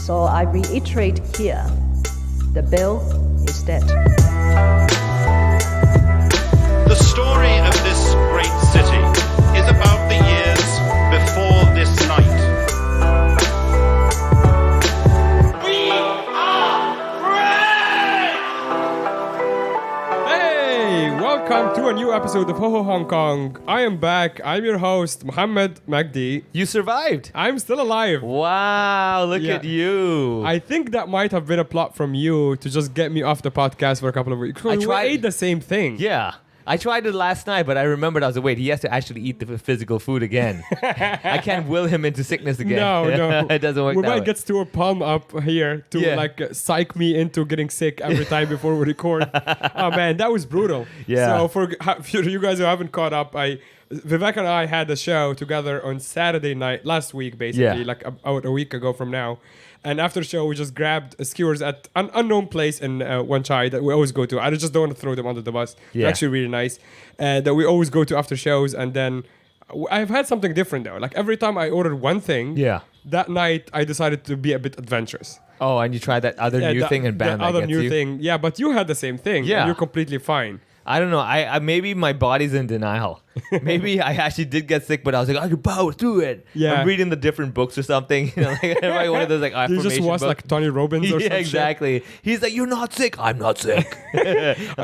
So I reiterate here, the bill is dead. The story of this great city is about the years before this night. We are free! Hey, welcome to a new episode of Ho Ho Hong Kong. I am back. I'm your host, Mohammed Magdi. You survived. I'm still alive. Wow, look Yeah. at you. I think that might have been a plot from you to just get me off the podcast for a couple of weeks. We ate the same thing. Yeah. I tried it last night, but I remembered I was like, wait, he has to actually eat the physical food again. I can't will him into sickness again. No. It doesn't work We that might way. get Stuart Palm up here to psych me into getting sick every time before we record. Oh man, that was brutal. Yeah. So for you guys who haven't caught up, Vivek and I had a show together on Saturday night last week, basically, Yeah. like about a week ago from now. And after the show, we just grabbed skewers at an unknown place in Wan Chai that we always go to. I just don't want to throw them under the bus. They're Yeah. actually really nice. That we always go to after shows. And then I've had something different though. Like every time I ordered one thing, that night I decided to be a bit adventurous. Oh, and you tried that other new thing and bam, the that other gets new you. thing. Yeah, but you had the same thing. Yeah. And you're completely fine. I don't know. I maybe my body's in denial. Maybe I actually did get sick, but I was like, I can power through it. Yeah. I'm reading the different books or something. You know, like one of those like You affirmation just watch books. like Tony Robbins or Yeah, something. exactly. He's like, you're not sick. I'm not sick.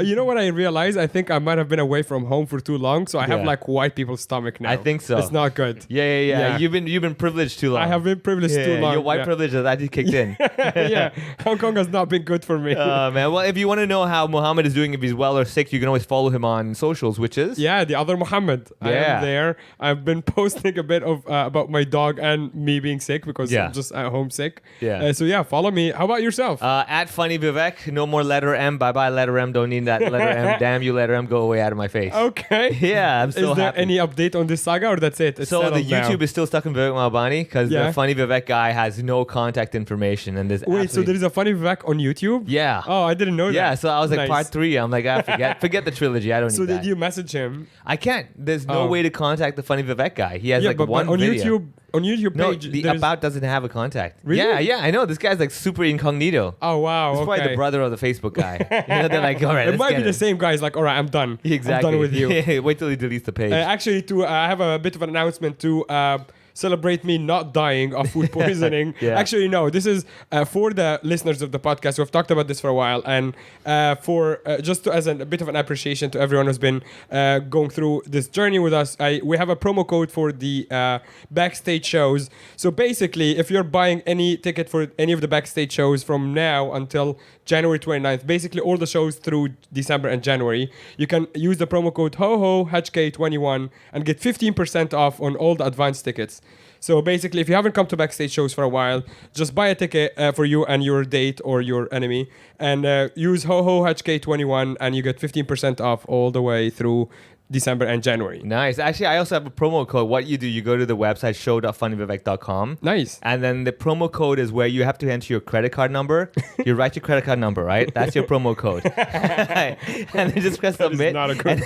You know what I realized? I think I might have been away from home for too long, so I have Yeah. like white people's stomach now. I think so. It's not good. Yeah. You've been privileged too long. I have been privileged too long. Your white yeah. privilege has actually kicked in. Yeah, Hong Kong has not been good for me. Man. Well, if you want to know how Mohammed is doing, if he's well or sick, you can always follow him on socials, which is Yeah, the other Mohammed. I Yeah. am there. I've been posting a bit of about my dog and me being sick because Yeah. I'm just at home sick. Yeah. So yeah, follow me. How about yourself? at Funny Vivek. No more letter M. Bye bye letter M. Don't need that letter M. Damn you letter M. Go away out of my face. Okay. Yeah, I'm so Is there happy. any update on this saga or that's it? It's So the settled now? YouTube is still stuck in Vivek Malbani because Yeah. the Funny Vivek guy has no contact information and there's Wait, so there is a funny Vivek on YouTube? Yeah. Oh, I didn't know that. Yeah, so I was like Nice. part 3. I'm like, forget the trilogy. I don't So need that. did you message him? I can't. There's no Oh. way to contact the Funny Vivek guy. He has Yeah, like but one on video. YouTube No, page. the there's- about doesn't have a contact. Really? Yeah, I know. This guy's like super incognito. Oh wow. He's Okay. probably the brother of the Facebook guy. You know, they're like, all right, It let's might get be the him. same guy. He's like, all right, I'm done. Exactly. I'm done with you. Wait till he deletes the page. Actually, I have a bit of an announcement to celebrate me not dying of food poisoning. Yeah. Actually, no, this is for the listeners of the podcast. We've talked about this for a while, and for just as a bit of an appreciation to everyone who's been going through this journey with us, we have a promo code for the backstage shows. So basically, if you're buying any ticket for any of the backstage shows from now until January 29th, basically all the shows through December and January, you can use the promo code HOHOHK21 and get 15% off on all the advanced tickets. So basically, if you haven't come to backstage shows for a while, just buy a ticket for you and your date or your enemy, and use HOHOHK21, and you get 15% off all the way through December and January. Nice. Actually, I also have a promo code. What you do, you go to the website show.funnyvivek.com. Nice. And then the promo code is where you have to enter your credit card number. You write your credit card number, right? That's your promo code. And then just press submit. It's not a good.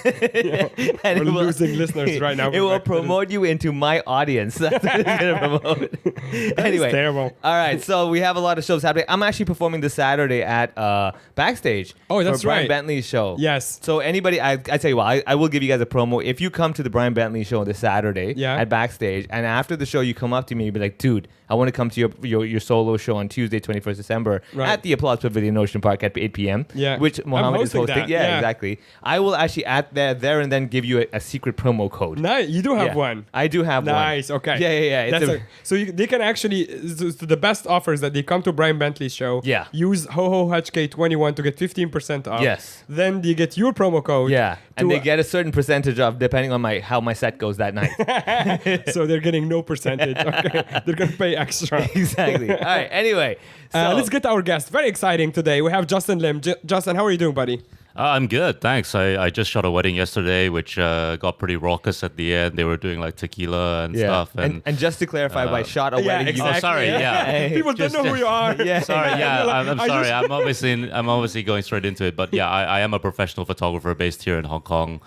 And We're it will- losing listeners right now. It will Vivek. promote you into my audience. That's what it's going to promote. Anyway. terrible. All right. So we have a lot of shows happening. I'm actually performing this Saturday at Backstage. Oh, that's for Brian right. Bentley's show. Yes. So anybody, I tell you what, I will give you guys a promo. If you come to the Brian Bentley show this Saturday at Backstage, and after the show you come up to me and be like, dude, I want to come to your solo show on Tuesday, 21st December at the Applause Pavilion, Ocean Park at 8 p.m. Yeah. Which Mohammed is hosting hosting. that. Yeah, Yeah. exactly. I will actually add there and then give you a secret promo code. Nice. You do have Yeah. one. I do have one. Nice. Okay. Yeah. It's That's so they can actually the best offers that they come to Brian Bentley's show. Yeah. Use HOHOHK21 to get 15% off. Yes. Then you get your promo code. Yeah, and to- they get a certain percentage off depending on how my set goes that night. So they're getting no percentage. Okay. They're gonna pay extra. Exactly. All right. Anyway, so Let's get to our guest. Very exciting today. We have Justin Lim. Justin, how are you doing, buddy? I'm good, thanks. I just shot a wedding yesterday, which got pretty raucous at the end. They were doing like tequila and stuff. And just to clarify, by shot a wedding, you- Oh, sorry, yeah. People don't know who you are. Yeah. Sorry, yeah. Like, I'm I sorry. just- I'm obviously going straight into it, but yeah, I am a professional photographer based here in Hong Kong.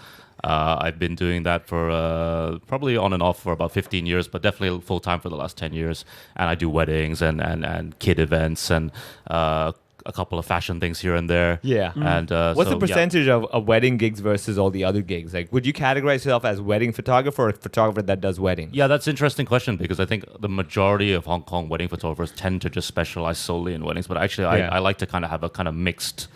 I've been doing that for probably on and off for about 15 years, but definitely full time for the last 10 years. And I do weddings and kid events and a couple of fashion things here and there. Yeah. And what's the percentage of wedding gigs versus all the other gigs? Like, would you categorize yourself as wedding photographer or a photographer that does weddings? Yeah, that's an interesting question because I think the majority of Hong Kong wedding photographers tend to just specialize solely in weddings. But actually, I like to kind of have a kind of mixed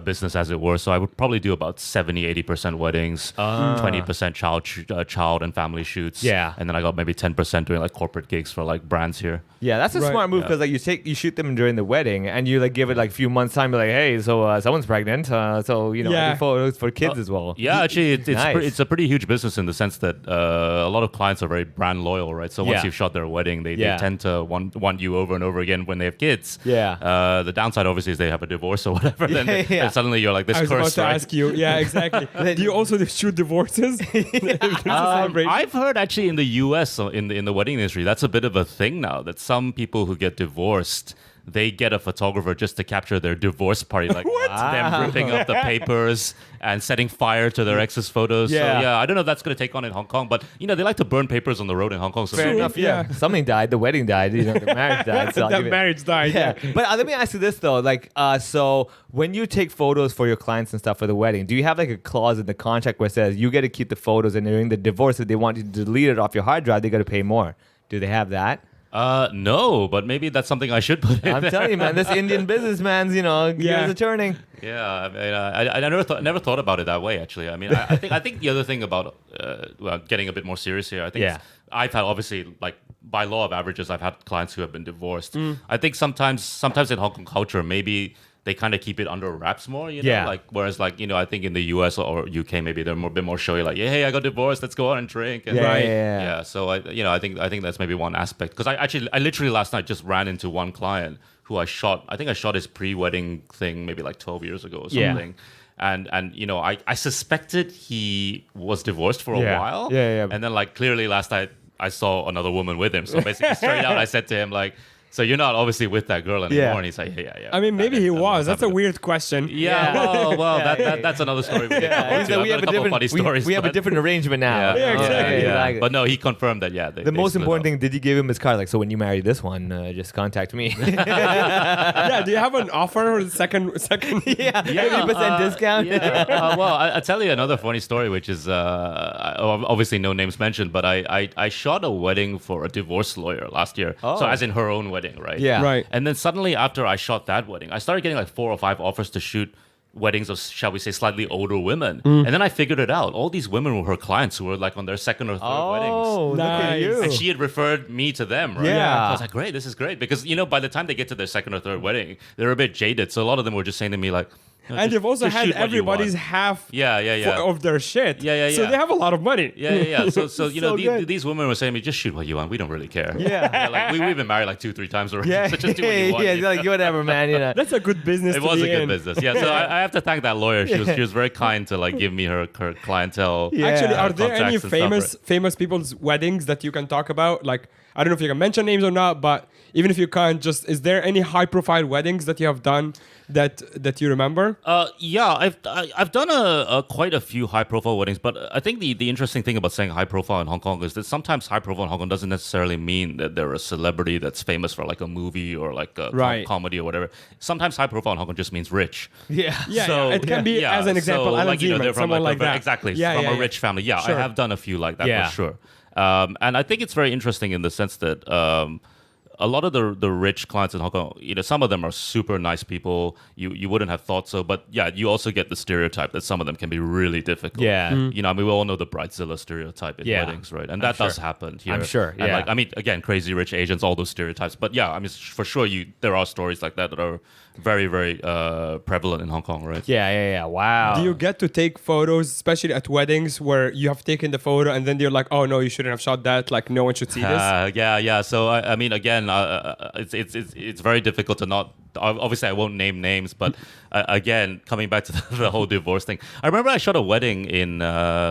business, as it were. So I would probably do about 70-80% weddings, 20% child and family shoots. Yeah. And then I got maybe 10% doing like corporate gigs for like brands here. Yeah, that's a smart move because like you shoot them during the wedding and you like give it like a few months time. You're like, hey, so someone's pregnant, so you know, I do photos for kids as well. Yeah, actually, Nice. it's a pretty huge business in the sense that a lot of clients are very brand loyal, right? So once you've shot their wedding, they tend to want you over and over again when they have kids. Yeah. The downside obviously is they have a divorce or whatever. Then suddenly you're like this I was curse, about to right? ask you. Yeah, exactly. Do you also shoot divorces? I've heard actually in the U.S. so in the wedding industry, that's a bit of a thing now. That some people who get divorced, they get a photographer just to capture their divorce party, like them ripping up the papers and setting fire to their ex's photos. Yeah. So yeah, I don't know if that's going to take on in Hong Kong, but you know they like to burn papers on the road in Hong Kong. So Fair enough. Yeah. Something died. The wedding died. You know, the marriage died. So That marriage died. Yeah. But let me ask you this though, like, so when you take photos for your clients and stuff for the wedding, do you have like a clause in the contract where it says you get to keep the photos and during the divorce, if they want you to delete it off your hard drive, they got to pay more? Do they have that? No, but maybe that's something I should put in. I'm telling you, man, this Indian businessman's, gears are turning. Yeah, I mean, I never thought about it that way. Actually, I mean, I think the other thing about getting a bit more serious here, I think I've had obviously like by law of averages, I've had clients who have been divorced. I think sometimes in Hong Kong culture, maybe they kind of keep it under wraps more, like whereas like I think in the US or UK maybe they're a bit more showy, like hey, I got divorced, let's go out and drink. And so I think that's maybe one aspect because I literally last night just ran into one client who I shot his pre-wedding thing maybe like 12 years ago or something. And I suspected he was divorced for a while. And then like clearly last night I saw another woman with him. So basically straight out I said to him like, so you're not obviously with that girl anymore? And he's like, yeah. I mean, maybe he was. That's a weird question. Yeah, well, that's another story. We have a couple funny stories. We have a different arrangement now. Yeah, exactly. Like but no, he confirmed that, the most important thing, did you give him his card? Like, so when you marry this one, just contact me. Do you have an offer or second? 50% discount? Well, I'll tell you another funny story, which is obviously no names mentioned, but I shot a wedding for a divorce lawyer last year. So as in her own wedding. Right? Yeah. Right. And then suddenly after I shot that wedding, I started getting like 4 or 5 offers to shoot weddings of, shall we say, slightly older women. And then I figured it out. All these women were her clients who were like on their second or third weddings. Oh, look at you. And she had referred me to them, right? Yeah. So I was like, great, this is great. Because, by the time they get to their second or third wedding, they're a bit jaded. So a lot of them were just saying to me like, and they've also had everybody's half of their shit. Yeah. So they have a lot of money. Yeah. So these women were saying to me, just shoot what you want. We don't really care. Yeah. Like we've been married like 2-3 times already. So just do what you want. Yeah, like whatever, man. That's a good business. It was a good business. Yeah. So I have to thank that lawyer. She was very kind to like give me her clientele. Yeah. Actually, are there any famous famous people's weddings that you can talk about? Like, I don't know if you can mention names or not, but even if you can't, just is there any high profile weddings that you have done that you remember? Yeah, I've done quite a few high profile weddings, but I think the interesting thing about saying high profile in Hong Kong is that sometimes high profile in Hong Kong doesn't necessarily mean that they're a celebrity that's famous for like a movie or like a comedy or whatever. Sometimes high profile in Hong Kong just means rich. Yeah. So, it can be as an example, Alan Zeman, someone like that. Exactly. From a rich family. Yeah, sure. I have done a few like that for sure. And I think it's very interesting in the sense that a lot of the rich clients in Hong Kong, some of them are super nice people. You wouldn't have thought so, but yeah, you also get the stereotype that some of them can be really difficult. Yeah, I mean, we all know the bridezilla stereotype in weddings, right? And that does happen here. I'm sure. Yeah. And again, crazy rich Asians, all those stereotypes. But yeah, I mean, for sure, there are stories like that are very, very prevalent in Hong Kong, right? Yeah. Wow. Do you get to take photos, especially at weddings, where you have taken the photo and then they're like, "Oh no, you shouldn't have shot that. Like, no one should see this." Yeah. So I mean, again, it's very difficult to not obviously I won't name names, but again, coming back to the whole divorce thing, I remember I shot a wedding in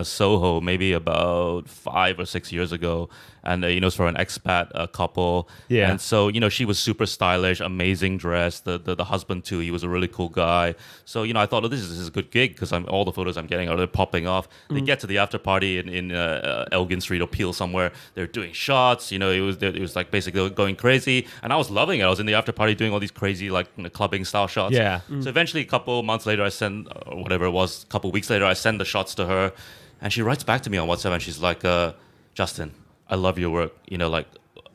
Soho maybe about 5 or 6 years ago, and it was for an expat couple. Yeah. And so she was super stylish, amazing dress. The husband too, he was a really cool guy. So I thought, this is a good gig because all the photos I'm getting are popping off. They get to the after party in Elgin Street or Peel somewhere. They're doing shots. It was like basically going crazy, and I was loving it. I was in the after party doing all these crazy like clubbing style shots. Yeah. So eventually, a couple months later, I send or whatever it was. A couple weeks later, I send the shots to her, and she writes back to me on WhatsApp, and she's like, "Justin, I love your work.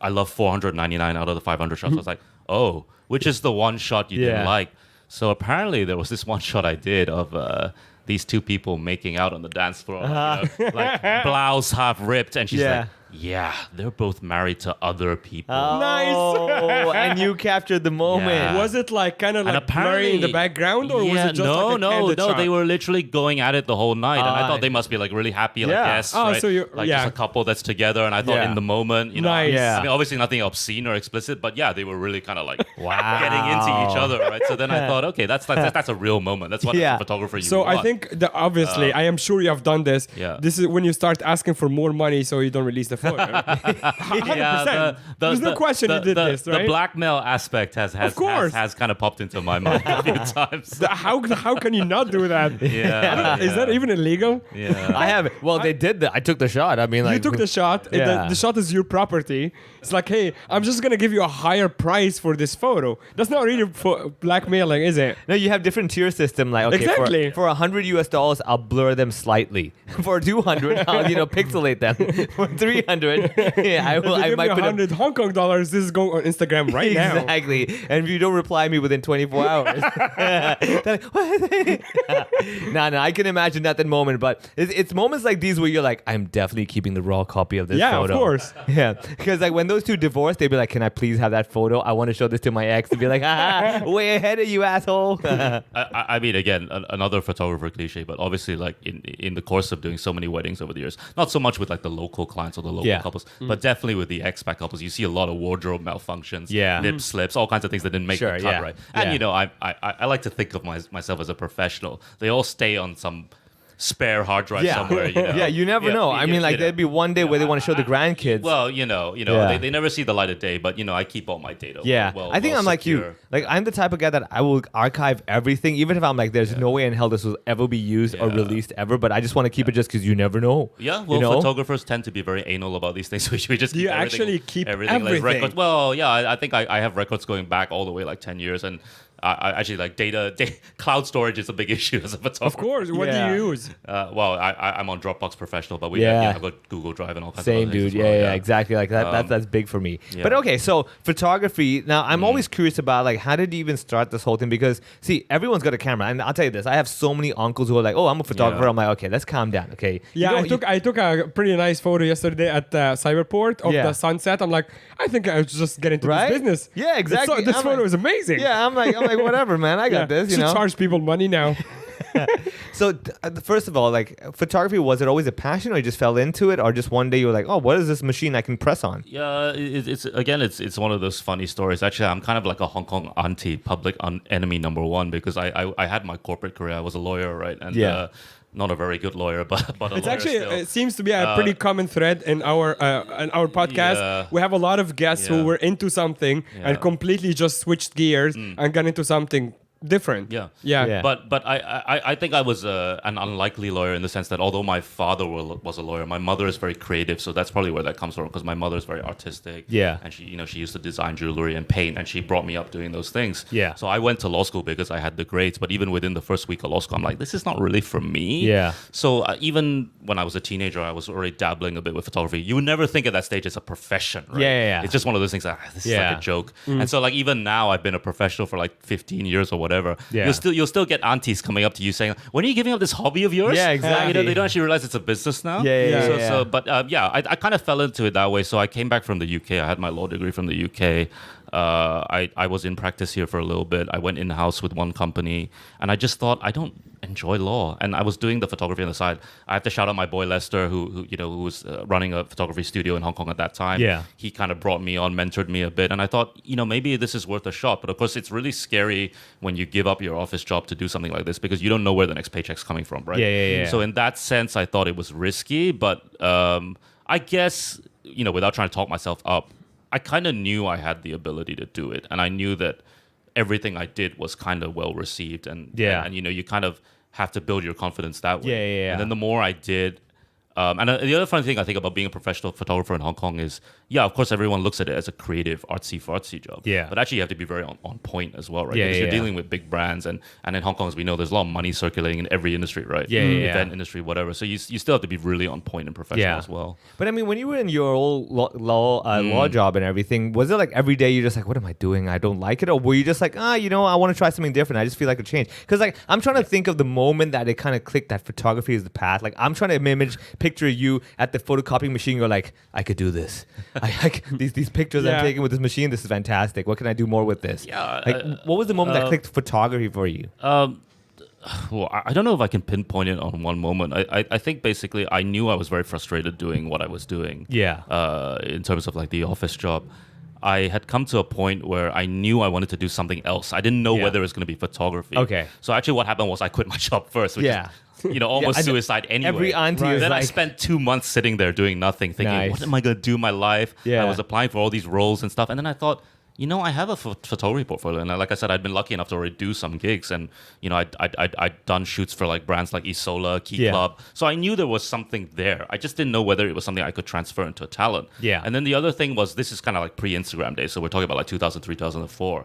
I love 499 out of the 500 shots." I was like, "Oh, which is the one shot you didn't like?" So apparently, there was this one shot I did of these two people making out on the dance floor, like blouse half ripped, and she's like, "Yeah, they're both married to other people." Nice. And you captured the moment. Yeah. Was it like kind of like blurry in the background, or was it just like a candid shot? They were literally going at it the whole night, and I thought they must be like really happy, like guests, right? So you're like just a couple that's together, and I thought in the moment, Nice. I mean, obviously nothing obscene or explicit, but they were really kind of like getting into each other, right? So then I thought, okay, that's a real moment. That's what as a photographer you So want. I think that obviously, I am sure you have done this. Yeah. This is when you start asking for more money, so you don't release the photo. 100%. There's no question you did this, right? The blackmail aspect has kind of popped into my mind a few times. How can you not do that? Is that even illegal? Yeah. I have. Well, they did that. I took the shot. I mean, like You took the shot. The shot is your property. It's like, hey, I'm just gonna give you a higher price for this photo. That's not really blackmailing, is it? No, you have different tier system. Like, okay, Exactly. for $100 I'll blur them slightly. For 200, I'll pixelate them. For 300, I might put 100 Hong Kong dollars. This is going on Instagram right now. Exactly. And if you don't reply me within 24 hours, no, I can imagine that moment. But it's moments like these where you're like, I'm definitely keeping the raw copy of this photo. Yeah, of course. Yeah, because like when those two divorced, they'd be like, can I please have that photo? I want to show this to my ex. To be like, way ahead of you, asshole. I mean, again, another photographer cliche, but obviously, like in the course of doing so many weddings over the years, not so much with like the local clients or the local couples, but definitely with the expat couples, you see a lot of wardrobe malfunctions, lip slips, all kinds of things that didn't make the cut right. And I like to think of myself as a professional. They all stay on some spare hard drive somewhere. Yeah, you never know. I mean, like there'd be one day where they want to show the grandkids. Well, they never see the light of day, but I keep all my data. Yeah, I think I'm like you. Like I'm the type of guy that I will archive everything, even if I'm like, there's no way in hell this will ever be used or released ever. But I just want to keep it just because you never know. Yeah, well, photographers tend to be very anal about these things. We just keep actually keep everything. Like records. Well, yeah, I think I have records going back all the way like 10 years, and I actually like data. Cloud storage is a big issue as a photographer. Of course. What do you use? Well, I'm on Dropbox Professional, but I've got Google Drive and all kinds of Same, other things dude. as well. Yeah, exactly. Like that. That's big for me. Yeah. But okay, so photography. Now, I'm always curious about like how did you even start this whole thing? Because see, everyone's got a camera, and I'll tell you this: I have so many uncles who are like, "Oh, I'm a photographer." Yeah. I'm like, "Okay, let's calm down." Okay. Yeah, I took a pretty nice photo yesterday at Cyberport of the sunset. I'm like, I think I should just get into this business. Yeah, exactly. This photo is amazing. Yeah, I'm like, whatever, man. I got this. Should charge people money now. So first of all, like photography, was it always a passion, or you just fell into it, or just one day you were like, oh, what is this machine I can press on? Yeah, it's one of those funny stories. Actually, I'm kind of like a Hong Kong auntie, public enemy number one, because I had my corporate career. I was a lawyer, right? And not a very good lawyer, but it's lawyer actually still. It seems to be a pretty common thread in our podcast. Yeah. We have a lot of guests who were into something and completely just switched gears and got into something different. Yeah. But I think I was an unlikely lawyer in the sense that although my father was a lawyer, my mother is very creative, so that's probably where that comes from, because my mother is very artistic. Yeah. And she used to design jewelry and paint, and she brought me up doing those things. Yeah. So I went to law school because I had the grades, but even within the first week of law school, I'm like, this is not really for me. Yeah. So even when I was a teenager, I was already dabbling a bit with photography. You would never think at that stage it's a profession, right? Yeah. It's just one of those things that this is like a joke. And so like even now, I've been a professional for like 15 years or whatever. Yeah. You'll still get aunties coming up to you saying, when are you giving up this hobby of yours? Yeah, exactly. They don't actually realize it's a business now. Yeah. But I kind of fell into it that way. So I came back from the UK. I had my law degree from the UK. I was in practice here for a little bit. I went in-house with one company, and I just thought, I don't enjoy law. And I was doing the photography on the side. I have to shout out my boy Lester, who was running a photography studio in Hong Kong at that time. Yeah. He kind of brought me on, mentored me a bit, and I thought, maybe this is worth a shot. But of course, it's really scary when you give up your office job to do something like this, because you don't know where the next paycheck's coming from, right? Yeah. So in that sense, I thought it was risky, but I guess, without trying to talk myself up, I kind of knew I had the ability to do it, and I knew that everything I did was kind of well received, and you kind of have to build your confidence that way. Yeah. And then the more I did, and the other funny thing I think about being a professional photographer in Hong Kong is, of course, everyone looks at it as a creative, artsy-fartsy job. Yeah. But actually, you have to be very on point as well, right? Because you're dealing with big brands, and in Hong Kong, as we know, there's a lot of money circulating in every industry, right? Event industry, whatever. So you still have to be really on point and professional as well. But I mean, when you were in your old law job and everything, was it like every day you're just like, what am I doing? I don't like it? Or were you just like, I want to try something different. I just feel like a change. Because like, I'm trying to think of the moment that it kind of clicked that photography is the path. Like, I'm trying to picture you at the photocopying machine. You're like, I could do this. These pictures I'm taking with this machine, this is fantastic. What can I do more with this? What was the moment that clicked photography for you? Well, I don't know if I can pinpoint it on one moment. I think basically I knew I was very frustrated doing what I was doing. In terms of like the office job. I had come to a point where I knew I wanted to do something else. I didn't know whether it was going to be photography. Okay. So actually what happened was I quit my job first, which is, almost suicide anyway. Every auntie is Then like... I spent 2 months sitting there doing nothing, thinking, what am I going to do in my life? I was applying for all these roles and stuff. And then I thought, I have a photography portfolio, and like I said, I'd been lucky enough to already do some gigs, and I'd done shoots for like brands like Isola, Key Club, so I knew there was something there. I just didn't know whether it was something I could transfer into a talent. And then the other thing was, this is kind of like pre-Instagram days, so we're talking about like 2003, 2004.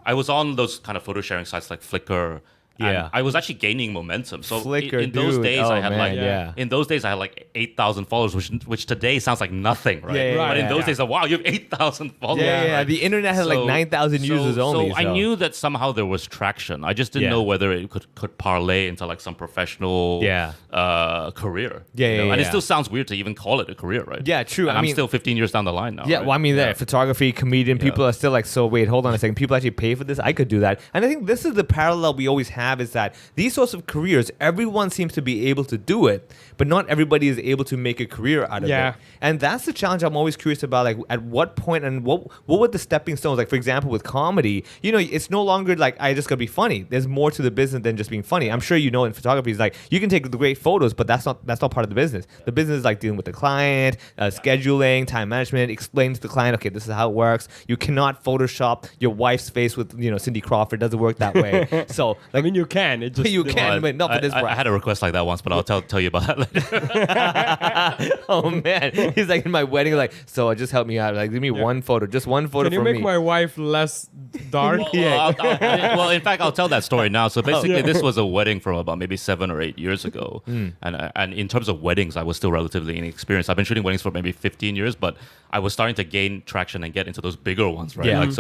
I was on those kind of photo sharing sites like Flickr. And I was actually gaining momentum. So Flickr, in those days, I had in those days I had like 8,000 followers, which today sounds like nothing, right? But in those days, wow, you have 8,000 followers. Right? The internet had like 9,000 users only. So I knew that somehow there was traction. I just didn't know whether it could parlay into like some professional career. And it still sounds weird to even call it a career, right? Yeah, true. And I'm still 15 years down the line now. Yeah, right? well, I mean, photography, comedian, people are still like, so wait, hold on a second. People actually pay for this? I could do that. And I think this is the parallel we always have, is that these sorts of careers, everyone seems to be able to do it, but not everybody is able to make a career out of it. And that's the challenge I'm always curious about, like at what point and what were the stepping stones? Like, for example, with comedy, it's no longer like, I just gotta be funny. There's more to the business than just being funny. I'm sure in photography, it's like, you can take the great photos, but that's not part of the business. The business is like dealing with the client, scheduling, time management, explain to the client, okay, this is how it works. You cannot Photoshop your wife's face with, Cindy Crawford. It doesn't work that way. So, like, I mean, you can. It just you can, but not for this brand. I had a request like that once, but I'll tell you about that later. Oh man, he's like in my wedding, like, so just help me out, like, give me one photo, just one photo. Can you make my wife less dark? Well, in fact, I'll tell that story now. So basically, this was a wedding from about maybe 7 or 8 years ago, and in terms of weddings, I was still relatively inexperienced. I've been shooting weddings for maybe 15 years, but I was starting to gain traction and get into those bigger ones, right?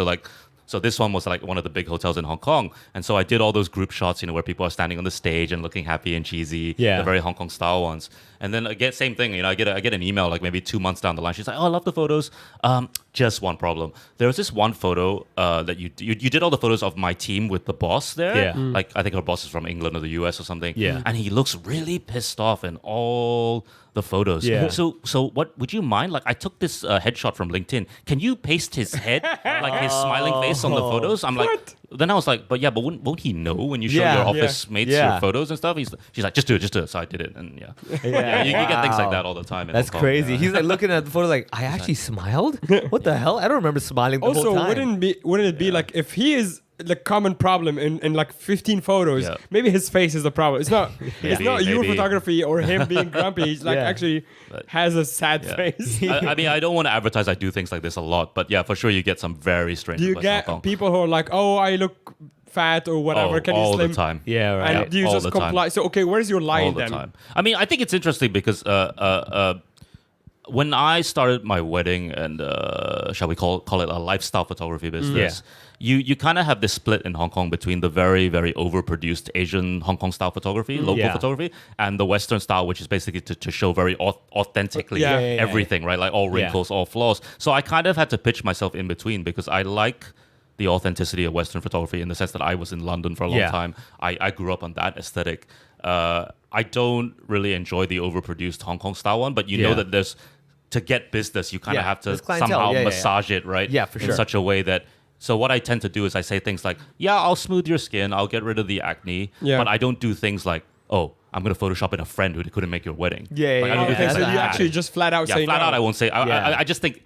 So this one was like one of the big hotels in Hong Kong. And so I did all those group shots, where people are standing on the stage and looking happy and cheesy, the very Hong Kong style ones. And then again, same thing, I get an email like maybe 2 months down the line. She's like, oh, I love the photos. Just one problem. There was this one photo that you did all the photos of my team with the boss there. Like, I think her boss is from England or the US or something. And he looks really pissed off in all the photos. So what would you mind? Like, I took this headshot from LinkedIn. Can you paste his head, like his smiling face on the photos? I'm like, then I was like, but won't he know when you show your office mates your photos and stuff? She's like, just do it. So I did it, and you get things like that all the time. That's crazy. He's like looking at the photo, like, I actually smiled. What the hell? I don't remember smiling the whole time. Also, wouldn't it be like, if he is the common problem in like 15 photos, maybe his face is the problem. It's not your photography or him being grumpy. He's like actually has a sad face. I mean, I don't want to advertise I do things like this a lot, but for sure you get some very strange. Do you get people who are like, oh, I look fat or whatever? Can you slim? All the time. Yeah, right. And do you just comply? So okay, where's your line then? All the time. I mean, I think it's interesting because when I started my wedding and shall we call it a lifestyle photography business, you kind of have this split in Hong Kong between the very, very overproduced Asian Hong Kong style photography, local photography, and the Western style, which is basically to show very authentically everything, right? Like all wrinkles, all flaws. So I kind of had to pitch myself in between because I like the authenticity of Western photography in the sense that I was in London for a long time. I grew up on that aesthetic. I don't really enjoy the overproduced Hong Kong style one, but you know that there's, to get business, you kind of have to somehow massage it, right? Yeah, for sure. In such a way that, so what I tend to do is I say things like, I'll smooth your skin, I'll get rid of the acne, but I don't do things like, I'm going to Photoshop in a friend who couldn't make your wedding. So you actually just flat out say flat no. out I won't say. I just think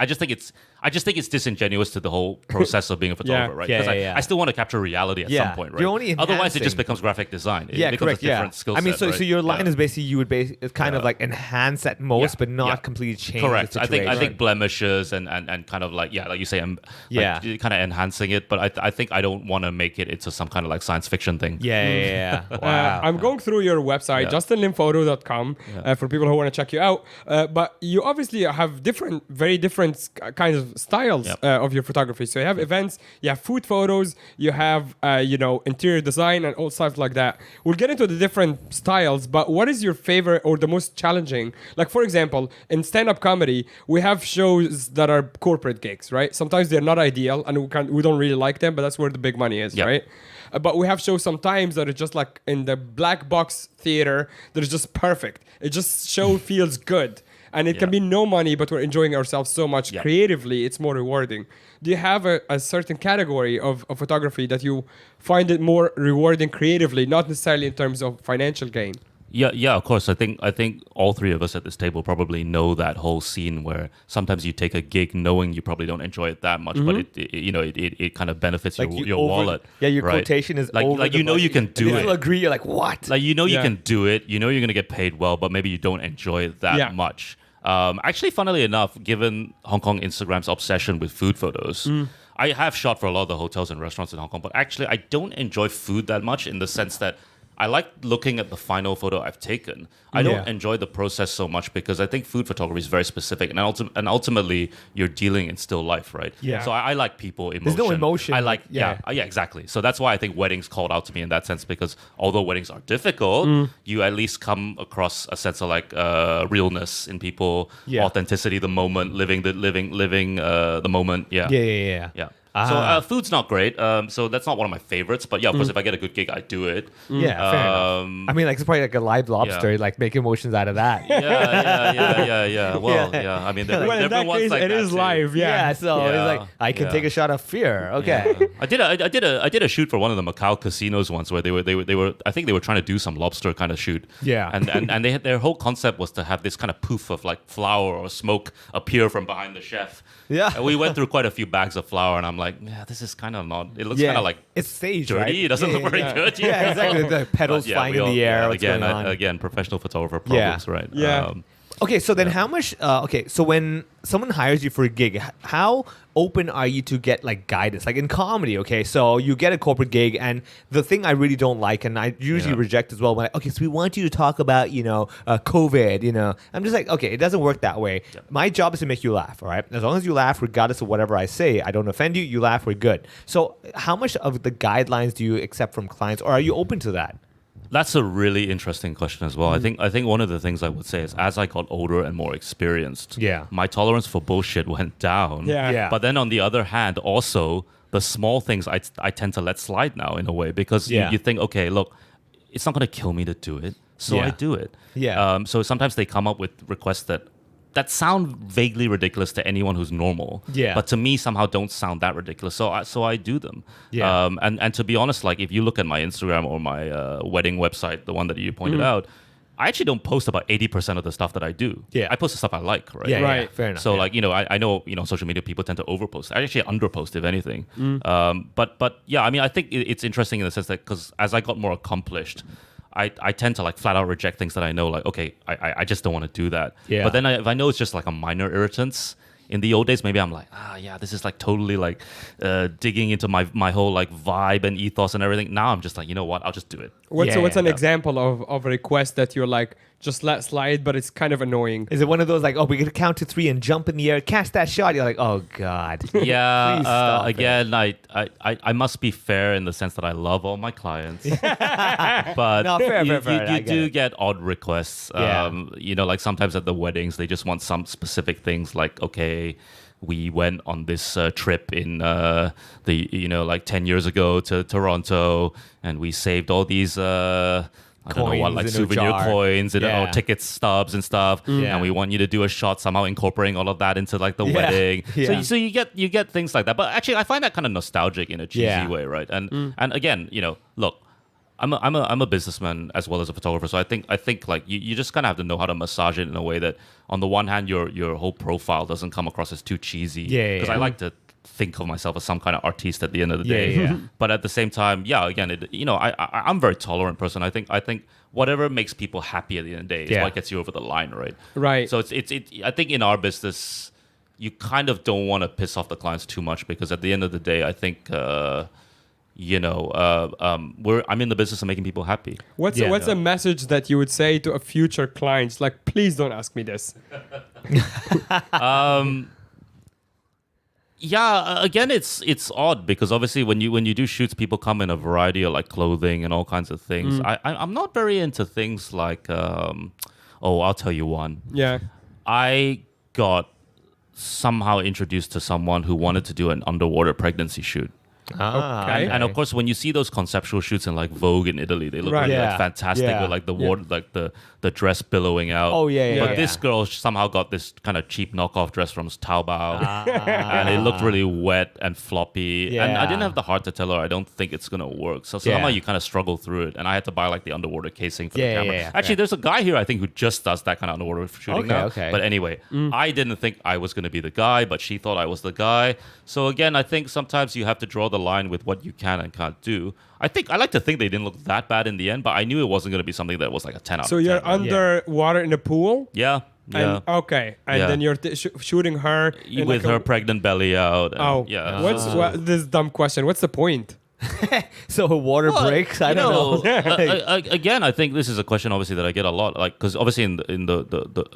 it's disingenuous to the whole process of being a photographer, right? Because I still want to capture reality at some point, right? You're only Otherwise, it just becomes graphic design. It becomes a different skill set. I mean, so right? your line is basically you would it's kind of like enhance at most, but not completely change. Correct. The situation. I think blemishes and kind of like like you say, like kind of enhancing it. But I think I don't want to make it into some kind of like science fiction thing. Wow. I'm going through your website, justinlimphoto.com, for people who want to check you out. But you obviously have very different kinds of styles of your photography. So you have events, you have food photos, you have interior design and all stuff like that. We'll get into the different styles, but what is your favorite or the most challenging? Like, for example, in stand-up comedy, we have shows that are corporate gigs, right? Sometimes they're not ideal and we don't really like them, but that's where the big money is, right? But we have shows sometimes that are just like in the black box theater that is just perfect. It just feels good. And it can be no money, but we're enjoying ourselves so much creatively. It's more rewarding. Do you have a certain category of photography that you find it more rewarding creatively, not necessarily in terms of financial gain? Yeah, of course. I think all three of us at this table probably know that whole scene where sometimes you take a gig knowing you probably don't enjoy it that much, but it kind of benefits like your wallet. Yeah, your right? quotation is like you can do it. People agree. You're like, what? Like you can do it. You know you're gonna get paid well, but maybe you don't enjoy it that much. Actually, funnily enough, given Hong Kong Instagram's obsession with food photos. I have shot for a lot of the hotels and restaurants in Hong Kong, but actually I don't enjoy food that much in the sense that I like looking at the final photo I've taken. I don't enjoy the process so much because I think food photography is very specific, and ultimately you're dealing in still life, right? Yeah. So I like people emotion. There's no emotion. I like exactly. So that's why I think weddings called out to me in that sense, because although weddings are difficult, you at least come across a sense of like realness in people, authenticity, the moment, living the moment. Yeah. So food's not great. So that's not one of my favorites. But of course, if I get a good gig, I do it. Yeah, fair enough. I mean, like it's probably like a live lobster, like make emotions out of that. Yeah. Well, I mean, in that case, it is live. Yeah. So it's like I can take a shot of fear. Okay. Yeah. I did a shoot for one of the Macau casinos once where they were I think they were trying to do some lobster kind of shoot. Yeah. And they had, their whole concept was to have this kind of poof of like flour or smoke appear from behind the chef. Yeah. And we went through quite a few bags of flour, and I'm like, this is kind of not. It looks kind of like it's staged, dirty. Right? It doesn't look very good. Yeah, exactly. The petals flying in the air. Again, professional photographer problems, right? Yeah. Okay, so then how much... so when someone hires you for a gig, how open are you to get like guidance? Like in comedy, okay, so you get a corporate gig, and the thing I really don't like, and I usually reject as well, when so we want you to talk about, COVID, I'm just like, okay, it doesn't work that way. Yeah. My job is to make you laugh, all right? As long as you laugh, regardless of whatever I say, I don't offend you, you laugh, we're good. So how much of the guidelines do you accept from clients, or are you open to that? That's a really interesting question as well. I think one of the things I would say is as I got older and more experienced, my tolerance for bullshit went down. Yeah. But then on the other hand, also the small things I tend to let slide now in a way, because you think, okay, look, it's not going to kill me to do it, so I do it. Yeah. So sometimes they come up with requests that sound vaguely ridiculous to anyone who's normal. Yeah. But to me, somehow don't sound that ridiculous. So I do them. Yeah. And to be honest, like if you look at my Instagram or my wedding website, the one that you pointed out, I actually don't post about 80% of the stuff that I do. Yeah. I post the stuff I like, right? Yeah, Right. Fair enough. So like, I know, social media people tend to overpost. I actually underpost, if anything. But yeah, I mean, I think it's interesting in the sense that because as I got more accomplished, I tend to like flat out reject things that I know, like, okay, I just don't want to do that. Yeah. But then if I know it's just like a minor irritants, in the old days, maybe I'm like, this is like totally like digging into my whole like vibe and ethos and everything. Now I'm just like, you know what, I'll just do it. What's an example of a request that you're like, just let slide, but it's kind of annoying. Is it one of those like, oh, we're gonna count to 3 and jump in the air, catch that shot? You're like, oh god. Yeah. Please stop Again, I must be fair in the sense that I love all my clients, but No, fair, you I get do it. get odd requests. Yeah. Like sometimes at the weddings they just want some specific things, like okay, we went on this trip in like 10 years ago to Toronto, and we saved all these I don't know what, like Coins in a souvenir jar. coins and Yeah. or ticket stubs and stuff, Yeah. and we want you to do a shot somehow incorporating all of that into like the Yeah. wedding. Yeah. So you get things like that. But actually, I find that kind of nostalgic in a cheesy Yeah. way, right? And again, look, I'm a businessman as well as a photographer, so I think like you just kind of have to know how to massage it in a way that on the one hand your whole profile doesn't come across as too cheesy. Yeah, Because yeah. I like to think of myself as some kind of artiste at the end of the Yeah, day. yeah. But at the same time, again, I'm a very tolerant person. I think whatever makes people happy at the end of the day is Yeah. what gets you over the line, right? Right. So it's I think in our business, you kind of don't want to piss off the clients too much, because at the end of the day, I think I'm in the business of making people happy. What's Yeah. a message that you would say to a future client? Like, please don't ask me this. Yeah, again, it's odd because obviously when you do shoots, people come in a variety of like clothing and all kinds of things. I'm not very into things like I'll tell you one. Yeah. I got somehow introduced to someone who wanted to do an underwater pregnancy shoot. Okay. And of course, when you see those conceptual shoots in like Vogue in Italy, they look Right. really Yeah. like fantastic Yeah. with like the water, like the dress billowing out. Oh, yeah. But this girl somehow got this kind of cheap knockoff dress from Taobao, and it looked really wet and floppy. And I Yeah. didn't have the heart to tell her I don't think it's gonna work. So somehow you kind of struggle through it, and I had to buy like the underwater casing for the camera. Yeah. Actually, there's a guy here I think who just does that kind of underwater shooting now. Okay. But anyway, I didn't think I was gonna be the guy, but she thought I was the guy. So again, I think sometimes you have to draw the line with what you can and can't do. I like to think they didn't look that bad in the end, but I knew it wasn't going to be something that was like a 10 out So of 10. you're right? underwater in a pool? Yeah. And, okay. And Yeah. then you're shooting her. in With like her pregnant belly out. And Oh. Yeah. This is a dumb question. What's the point? So water Well, breaks? I you don't know. Again, I think this is a question obviously that I get a lot, like because obviously in the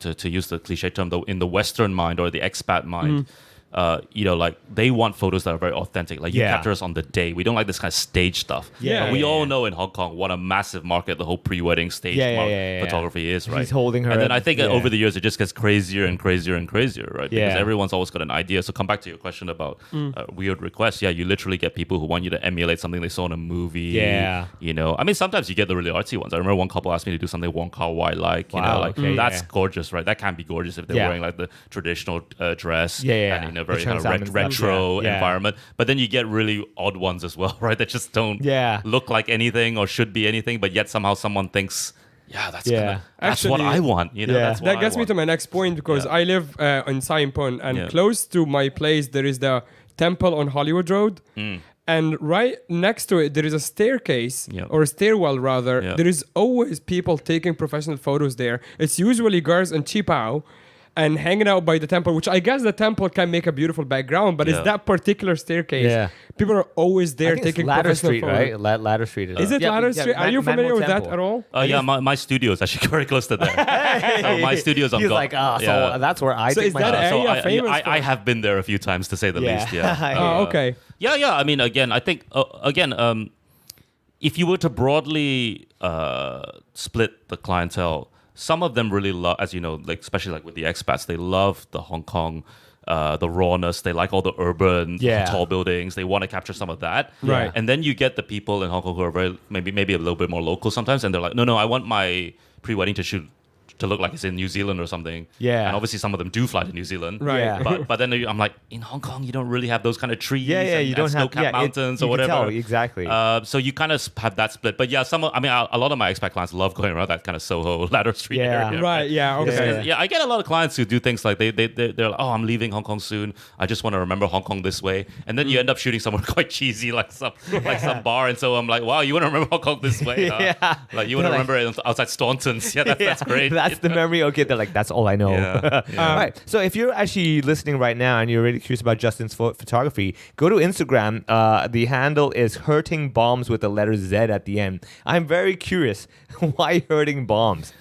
to use the cliche term, though, in the Western mind or the expat mind. Like they want photos that are very authentic. Like you Yeah. capture us on the day. We don't like this kind of stage stuff. Yeah. But we Yeah. all know in Hong Kong what a massive market the whole pre-wedding stage Yeah. photography is, right? He's holding her and then at- I think over the years it just gets crazier and crazier and crazier, right? Because Yeah. everyone's always got an idea. So come back to your question about weird requests. Yeah, you literally get people who want you to emulate something they saw in a movie. Yeah. I mean, sometimes you get the really artsy ones. I remember one couple asked me to do something Wong Kar Wai like. Wow, okay, that's yeah. gorgeous, right? That can be gorgeous if they're Yeah. wearing like the traditional dress Yeah. and in a The very kind of Trans-Salmon retro yeah. environment. But then you get really odd ones as well, right? That just don't Yeah. look like anything or should be anything, but yet somehow someone thinks, yeah, that's Yeah. that's what Actually, I want. Yeah. That's what That I gets me want. to my next point because Yeah. I live in Saigon and Yeah. close to my place there is the temple on Hollywood Road. And right next to it, there is a staircase Yeah. or a stairwell rather. Yeah. There is always people taking professional photos there. It's usually girls in Qipao and hanging out by the temple, which I guess the temple can make a beautiful background, but it's Yeah. that particular staircase. Yeah. People are always I there think it's taking Ladder professional Street, photos. right? Ladder Street. Is it Ladder Street? Are you familiar with that at all? Yeah, my studio is actually very close to there. So my studio's on He's Go- like, so yeah. that's where I So take is my that shots. area famous I for? have been there a few times to say the Yeah. least. Yeah. Oh, okay. Yeah. I mean, again, I think if you were to broadly split the clientele, some of them really love, as you know, like especially like with the expats, they love the Hong Kong, the rawness. They like all the urban, Yeah. tall buildings. They want to capture some of that. Right. And then you get the people in Hong Kong who are very maybe a little bit more local sometimes, and they're like, no, I want my pre-wedding to shoot to look like it's in New Zealand or something. Yeah. And obviously some of them do fly to New Zealand. Right. Yeah. But then I'm like, in Hong Kong, you don't really have those kind of trees. Yeah, and, you don't and have snow-capped mountains or you can whatever. tell, exactly. So you kind of have that split. But yeah, a lot of my expat clients love going around that kind of Soho, Ladder Street Yeah. area. Right, yeah, okay. Yeah, I get a lot of clients who do things like they're like, oh, I'm leaving Hong Kong soon. I just want to remember Hong Kong this way. And then you end up shooting somewhere quite cheesy, like some bar. And so I'm like, wow, you want to remember Hong Kong this way? Huh? Yeah. Like you want to They're like- remember it outside Staunton's. Yeah, that's great. That's the memory. Okay, they're like, that's all I know. Yeah, yeah. All right. So if you're actually listening right now and you're really curious about Justin's photography, go to Instagram. The handle is Hurting Bombs with the letter Z at the end. I'm very curious. Why Hurting Bombs?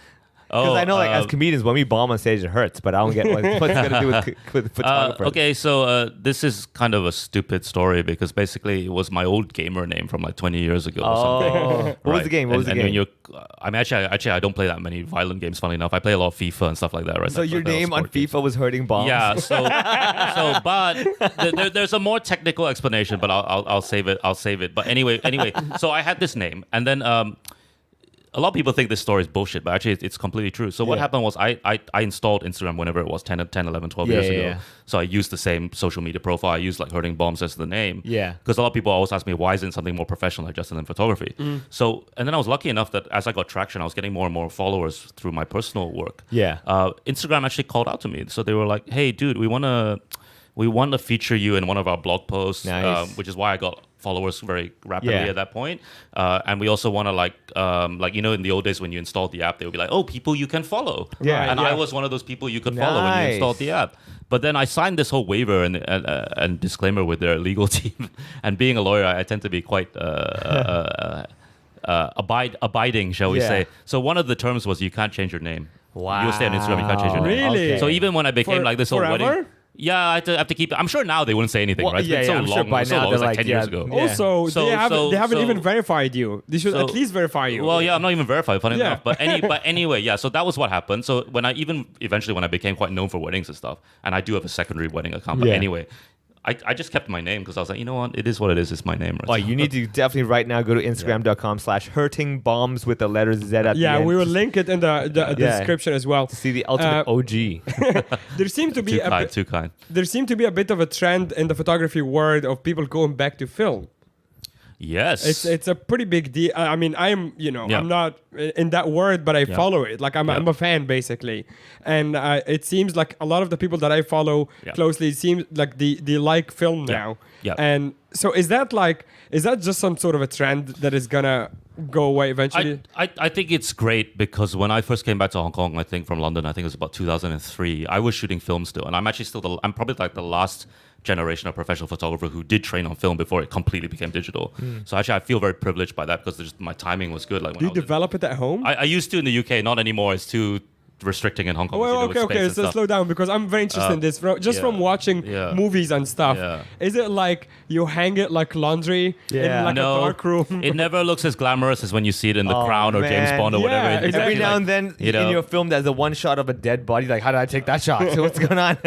Because I know, like, as comedians, when we bomb on stage, it hurts, but I don't get what's going to do with photographers. Okay, so this is kind of a stupid story because basically it was my old gamer name from like 20 years ago or something. What was the game? What was the game? When I mean, actually, I don't play that many violent games, funny enough. I play a lot of FIFA and stuff like that, right? So your name on FIFA was hurting bombs? Yeah, but there's a more technical explanation, but I'll save it. But anyway, so I had this name, and then a lot of people think this story is bullshit, but actually it's completely true. So what happened was I installed Instagram whenever it was 10, 11, 12 years ago. Yeah. So I used the same social media profile. I used like Hurting Bombs as the name. Yeah. Because a lot of people always ask me, why isn't something more professional like Justin Lim Photography? So, and then I was lucky enough that as I got traction, I was getting more and more followers through my personal work. Yeah. Instagram actually called out to me. So they were like, hey, dude, we want to feature you in one of our blog posts, which is why I got followers very rapidly at that point. And we also want to like in the old days when you installed the app, they would be like, oh, people you can follow. Yeah. And I was one of those people you could follow when you installed the app. But then I signed this whole waiver and disclaimer with their legal team. And being a lawyer, I tend to be quite abiding, shall we say. So one of the terms was you can't change your name. Wow. You stay on Instagram, you can't change your name. Really? So even when I became like this whole wedding... Yeah, I have to keep it. I'm sure now they wouldn't say anything, right? Yeah, I'm sure by now they're like 10 years ago. Also, they haven't even verified you. They should at least verify you. Well, yeah, I'm not even verified, funny enough. But anyway, yeah. So that was what happened. So when I eventually when I became quite known for weddings and stuff, and I do have a secondary wedding account. But anyway, I just kept my name because I was like, you know what, it is what it is. It's my name. Right? Well, you need to definitely right now go to Instagram.com/hurtingbombs with the letter Z at the end. Yeah, we will link it in the description as well. To see the ultimate OG. There seemed to be too kind. There seemed to be a bit of a trend in the photography world of people going back to film. Yes, it's a pretty big deal. I mean, I'm not in that word, but I follow it. Like I'm a fan basically, and it seems like a lot of the people that I follow closely, it seems like they like film now. Yeah. And so is that just some sort of a trend that is gonna go away eventually? I think it's great because when I first came back to Hong Kong, I think from London, I think it was about 2003. I was shooting film still, and I'm actually I'm probably like the last generation of professional photographer who did train on film before it completely became digital. So actually I feel very privileged by that because my timing was good. Like when do you develop it at home? I used to in the UK, not anymore. It's too restricting in Hong Kong. Oh, okay. So slow down because I'm very interested in this. From watching movies and stuff. Is it like you hang it like laundry in like a dark room? It never looks as glamorous as when you see it in The Crown or James Bond or whatever. Every now and then in your film there's a one shot of a dead body. Like, how did I take that shot? So what's going on?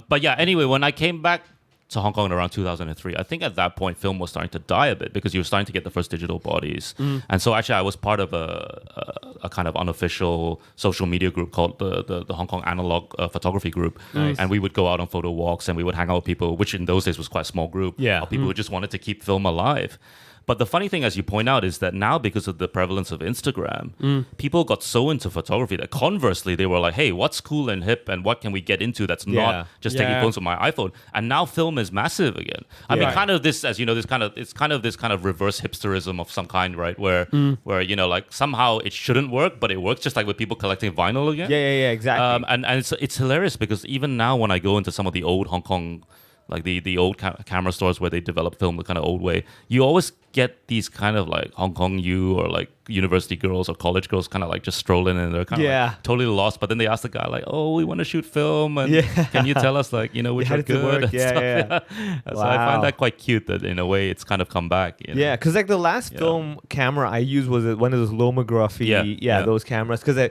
But yeah, anyway, when I came back to Hong Kong in around 2003, I think at that point film was starting to die a bit because you were starting to get the first digital bodies. And so actually I was part of a kind of unofficial social media group called the Hong Kong Analog Photography Group. And we would go out on photo walks and we would hang out with people, which in those days was quite a small group of people who just wanted to keep film alive. But the funny thing, as you point out, is that now because of the prevalence of Instagram, people got so into photography that conversely, they were like, hey, what's cool and hip and what can we get into that's not just taking photos with my iPhone? And now film is massive again. I mean, kind of this, as you know, this kind of reverse hipsterism of some kind, right? Where like somehow it shouldn't work, but it works just like with people collecting vinyl again. Yeah, exactly. And it's hilarious because even now when I go into some of the old Hong Kong, like the old camera stores where they develop film the kind of old way, you always get these kind of like Hong Kong U or like university girls or college girls kind of like just strolling and they're kind of like totally lost. But then they ask the guy like, oh, we want to shoot film and can you tell us like, which are good? So I find that quite cute that in a way it's kind of come back. Yeah, because like the last film camera I used was one of those lomography, those cameras. Because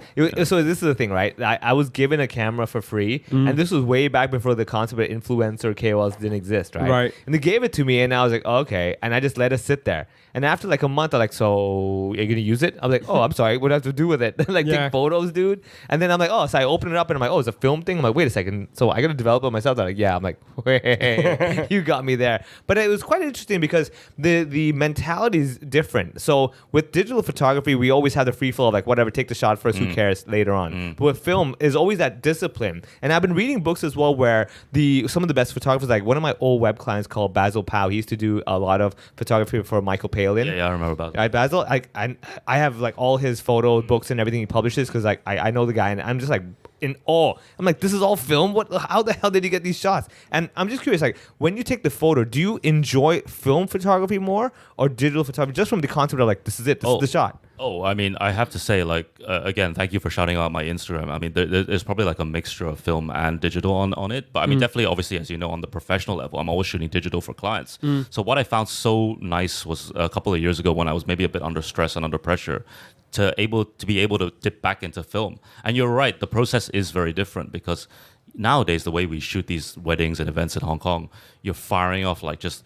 so this is the thing, right? I was given a camera for free and this was way back before the concept of influencer KOLs didn't exist, right? And they gave it to me and I was like, oh, okay. And I just let it sit there. And after like a month, I'm like, so you're going to use it? I'm like, oh, I'm sorry. What do I have to do with it? Like take photos, dude. And then I'm like, oh, so I open it up and I'm like, oh, it's a film thing? I'm like, wait a second. So I got to develop it myself? They're like, yeah. I'm like, wait, you got me there. But it was quite interesting because the mentality is different. So with digital photography, we always have the free flow of like, whatever, take the shot first, who cares later on. But with film, is always that discipline. And I've been reading books as well where some of the best photographers, like one of my old web clients called Basil Powell, he used to do a lot of photography for Michael Palin. Yeah, I remember about that. Right, Basil, I have like all his photo books and everything he publishes because like I know the guy and I'm just like in awe. I'm like, this is all film? How the hell did you get these shots? And I'm just curious, like when you take the photo, do you enjoy film photography more or digital photography? Just from the concept of like, this is it, this is the shot. Oh, I mean, I have to say, like, again, thank you for shouting out my Instagram. I mean, there's probably like a mixture of film and digital on it. But I mean, definitely, obviously, as you know, on the professional level, I'm always shooting digital for clients. So what I found so nice was a couple of years ago when I was maybe a bit under stress and under pressure to be able to dip back into film. And you're right, the process is very different because nowadays, the way we shoot these weddings and events in Hong Kong, you're firing off like just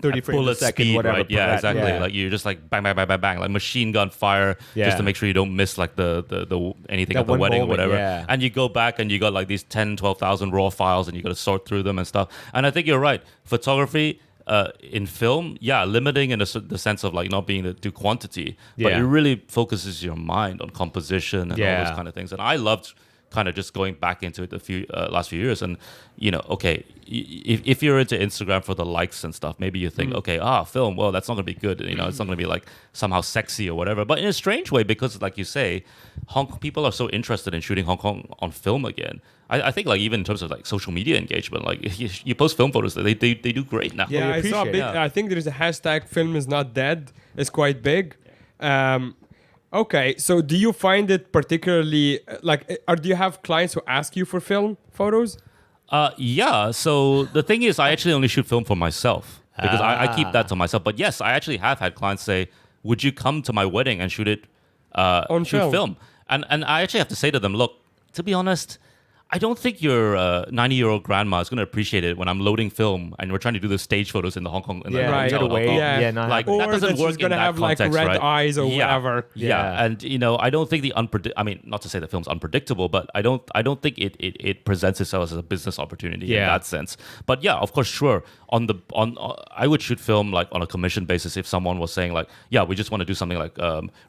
30 frames a second, whatever. Right? Yeah, exactly. Yeah. Like you're just like bang, bang, bang, bang, bang, like machine gun fire, just to make sure you don't miss like the anything that at the wedding moment, or whatever. And you go back and you got like these 10, 12,000 raw files and you got to sort through them and stuff. And I think you're right. Photography in film, limiting in the sense of like not being able to do quantity, but it really focuses your mind on composition and all those kind of things. And I loved kind of just going back into it the last few years. And, you know, okay, if you're into Instagram for the likes and stuff, maybe you think, film, well, that's not going to be good. You know, it's not going to be like somehow sexy or whatever. But in a strange way, because like you say, Hong Kong people are so interested in shooting Hong Kong on film again. I think like even in terms of like social media engagement, like you post film photos, they do great now. Yeah, I saw a bit. I think there is a hashtag film is not dead. It's quite big. Okay, so do you find it particularly do you have clients who ask you for film photos? Yeah. So the thing is, I actually only shoot film for myself because I keep that to myself. But yes, I actually have had clients say, "Would you come to my wedding and shoot it on film?" And I actually have to say to them, "Look, to be honest, I don't think your 90-year-old grandma is going to appreciate it when I'm loading film and we're trying to do the stage photos in the Hong Kong. Right. Away. Like, or that doesn't work in that have context, like red eyes or whatever. Yeah. And you know, I don't think not to say the film's unpredictable, but I don't think it presents itself as a business opportunity in that sense. But yeah, of course, sure. I would shoot film like on a commission basis if someone was saying like, we just want to do something like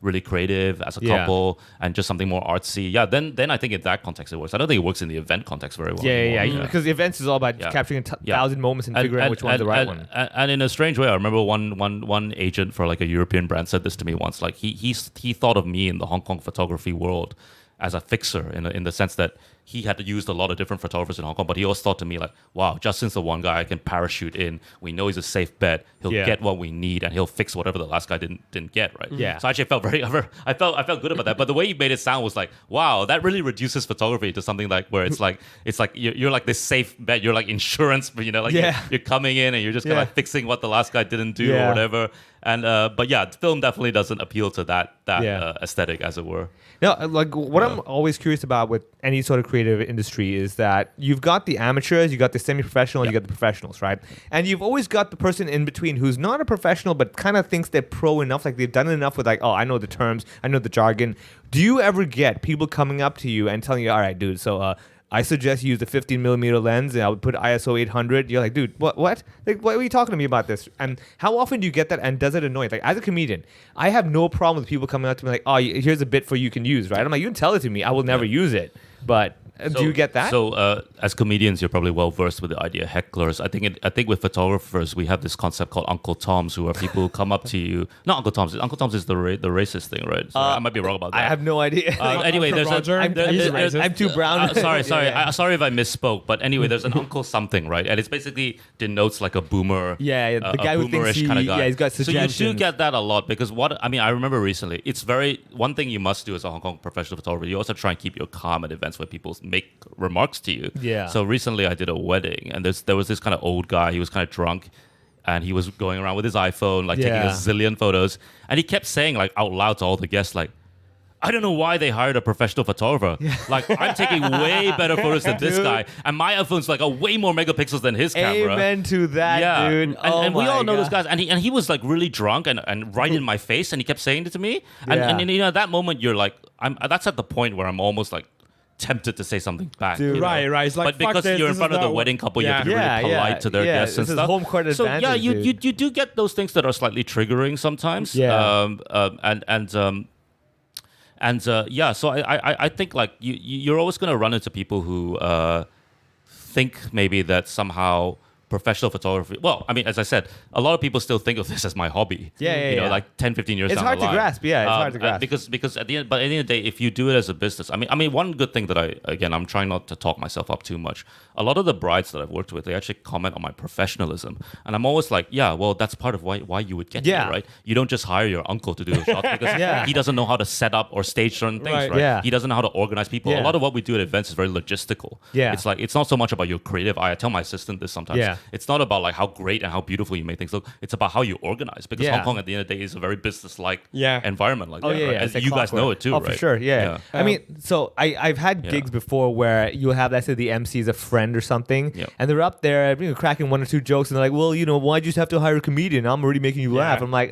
really creative as a couple and just something more artsy. Yeah, then I think in that context it works. I don't think it works in the event context very well. Because the events is all about capturing 1,000 moments and figuring out which one's the right one. And in a strange way, I remember one agent for like a European brand said this to me once. Like he thought of me in the Hong Kong photography world as a fixer in the sense that he had used a lot of different photographers in Hong Kong, but he always thought to me like, wow, Justin's the one guy I can parachute in. We know he's a safe bet. He'll get what we need and he'll fix whatever the last guy didn't get, right? Yeah. So I actually felt I felt good about that. But the way you made it sound was like, wow, that really reduces photography to something like where it's like you're like this safe bet. You're like insurance, you know, like you're coming in and you're just kind of fixing what the last guy didn't do or whatever. And but film definitely doesn't appeal to that aesthetic, as it were. No, like what I'm always curious about with any sort of creative industry is that you've got the amateurs, you got the semi-professional, and you got the professionals, right? And you've always got the person in between who's not a professional but kind of thinks they're pro enough, like they've done enough with like, oh, I know the terms, I know the jargon. Do you ever get people coming up to you and telling you, all right, dude, so I suggest you use the 15mm lens and I would put ISO 800. You're like, dude, what? Like, what are you talking to me about this? And how often do you get that? And does it annoy you? Like, as a comedian, I have no problem with people coming up to me like, oh, here's a bit for you can use, right? I'm like, you can tell it to me. I will never use it. But do you get that? So as comedians, you're probably well versed with the idea of hecklers. I think with photographers, we have this concept called Uncle Toms, who are people who come up to you. Not Uncle Toms. Uncle Toms is the racist thing, right? So I might be wrong about that. I have no idea. Anyway, there's I'm too brown. Sorry. Sorry if I misspoke. But anyway, there's an Uncle something, right? And it's basically denotes like a boomer. The guy who thinks kind of guy. he's got suggestions. So you do get that a lot because I remember recently, it's one thing you must do as a Hong Kong professional photographer. You also try and keep your calm at events where people make remarks to you. Yeah. So recently I did a wedding and there was this kind of old guy. He was kind of drunk and he was going around with his iPhone, like taking a zillion photos. And he kept saying like out loud to all the guests, like, I don't know why they hired a professional photographer. Like, I'm taking way better photos than this guy. And my iPhone's like a way more megapixels than his camera. Amen to that, dude. And we all know those guys. And he was like really drunk and right in my face. And he kept saying it to me. And you know, at that moment, you're like, that's at the point where I'm almost like tempted to say something back. Dude, right. It's like, but because you're in front of the wedding couple, you have to be really polite to their guests and stuff. Home court advantage, so you do get those things that are slightly triggering sometimes. Yeah. So I think like you're always going to run into people who think maybe that somehow professional photography. Well, I mean, as I said, a lot of people still think of this as my hobby. Like 10, 15 years it's down hard the line. to grasp. Yeah, it's hard to grasp. Because at the end of the day, if you do it as a business, I mean, one good thing that I'm trying not to talk myself up too much. A lot of the brides that I've worked with, they actually comment on my professionalism, and I'm always like, yeah, well, that's part of why you would get here, right? You don't just hire your uncle to do the shots because he doesn't know how to set up or stage certain things, right? Yeah. He doesn't know how to organize people. A lot of what we do at events is very logistical. Yeah. It's like, it's not so much about your creative eye. I tell my assistant this sometimes. Yeah. It's not about like how great and how beautiful you make things look. It's about how you organize, because Hong Kong at the end of the day is a very business-like environment like that. Right? As you guys know it too, right? For sure, yeah. I mean, so I've had gigs before where you have, let's say, the MC is a friend or something, and they're up there cracking one or two jokes, and they're like, well, why'd you just have to hire a comedian? I'm already making you laugh. I'm like,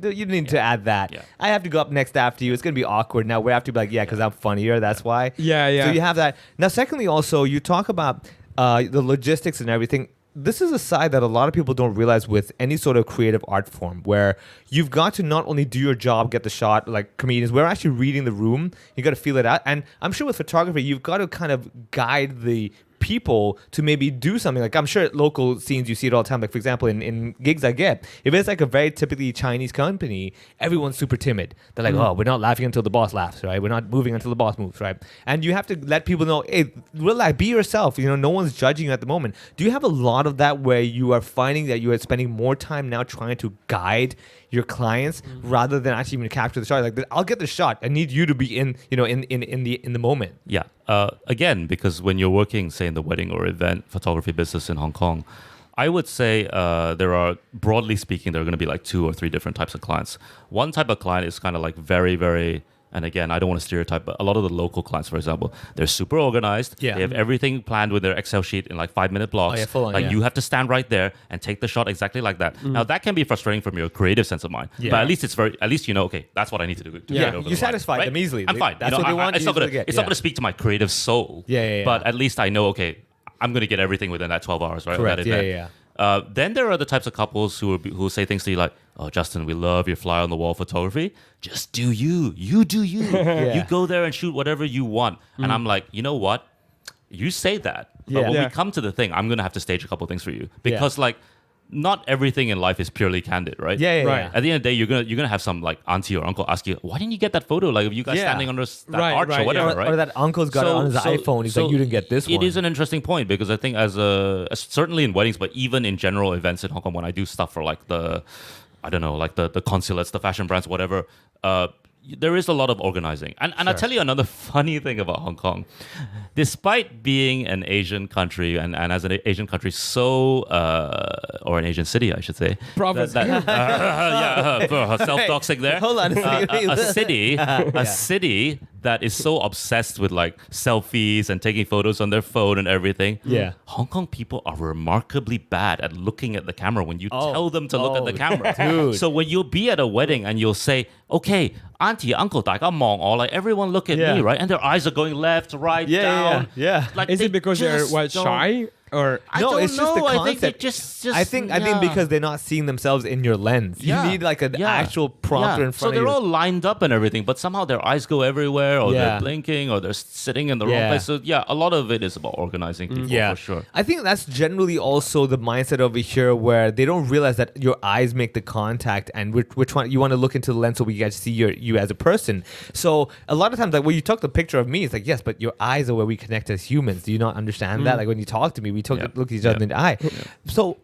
you need to add that. I have to go up next after you. It's going to be awkward. Now we have to be like, because I'm funnier. That's why. So you have that. Now, secondly, also, you talk about the logistics and everything. This is a side that a lot of people don't realize with any sort of creative art form, where you've got to not only do your job, get the shot, like comedians, we're actually reading the room. You got to feel it out. And I'm sure with photography, you've got to kind of guide the people to maybe do something. Like, I'm sure at local scenes you see it all the time. Like, for example, in gigs I get, if it's like a very typically Chinese company, everyone's super timid. They're like, oh, we're not laughing until the boss laughs, right? We're not moving until the boss moves, right? And you have to let people know, hey, relax, be yourself. No one's judging you at the moment. Do you have a lot of that where you are finding that you are spending more time now trying to guide your clients rather than actually even capture the shot? Like, I'll get the shot. I need you to be in the moment. Yeah. Again, because when you're working, say, in the wedding or event photography business in Hong Kong, I would say there are, broadly speaking, there are going to be like 2 or 3 different types of clients. One type of client is kind of like very, very, and again, I don't want to stereotype, but a lot of the local clients, for example, they're super organized. Yeah. They have everything planned with their Excel sheet in like 5-minute blocks. Full on, you have to stand right there and take the shot exactly like that. Now, that can be frustrating from your creative sense of mind. But at least okay, that's what I need to do. To get over you the satisfy line, them easily. I'm fine. That's what they want. It's not going to speak to my creative soul. But at least I know, okay, I'm going to get everything within that 12 hours, right? Correct. Of that event. Then there are the types of couples who say things to you like, oh, Justin, we love your fly on the wall photography. Just do you. You do you. You go there and shoot whatever you want. And I'm like, you know what? You say that. But when we come to the thing, I'm going to have to stage a couple things for you. Because not everything in life is purely candid, right? Right. At the end of the day, you're gonna have some like auntie or uncle ask you, why didn't you get that photo? Like, of you guys standing under that arch or whatever, right? Or that uncle's got it on his iPhone. He's like, you didn't get this one. It is an interesting point, because I think as certainly in weddings, but even in general events in Hong Kong, when I do stuff for like the consulates, the fashion brands, whatever, there is a lot of organizing. And I'll tell you another funny thing about Hong Kong. Despite being an Asian country, and as an Asian country, or an Asian city, I should say. Province. Self-doxing there. Hold on a second. A city that is so obsessed with like selfies and taking photos on their phone and everything. Hong Kong people are remarkably bad at looking at the camera when you tell them to look at the camera. Dude. So when you'll be at a wedding and you'll say, okay, auntie, uncle, 大家望我, like everyone look at me, right? And their eyes are going left, right, down. Like, is it because they're shy? Or No, it's just the concept. I think because they're not seeing themselves in your lens. You need like an actual prompter in front so of you. they're all lined up and everything, but somehow their eyes go everywhere, or they're blinking, or they're sitting in the wrong place. So a lot of it is about organizing people, for sure. I think that's generally also the mindset over here, where they don't realize that your eyes make the contact, and which one you want to look into the lens so we guys see you as a person. So a lot of times, like when you took the picture of me, it's like, yes, but your eyes are where we connect as humans. Do you not understand that? Like when you talk to me, we look each other in the eye. So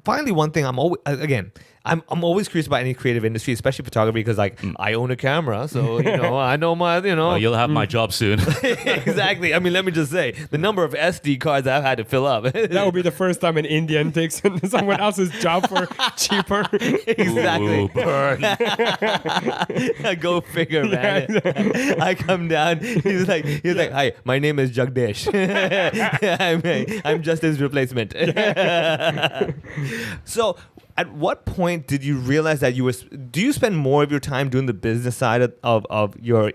finally, one thing I'm always curious about any creative industry, especially photography, because like I own a camera, so I know my you'll have my job soon. Exactly. I mean, let me just say the number of SD cards I've had to fill up. That would be the first time an Indian takes someone else's job for cheaper. Exactly. Ooh, burn. Go figure, man. I come down. He's like, hi, my name is Jagdish. I'm just his replacement. So, at what point did you realize that do you spend more of your time doing the business side of your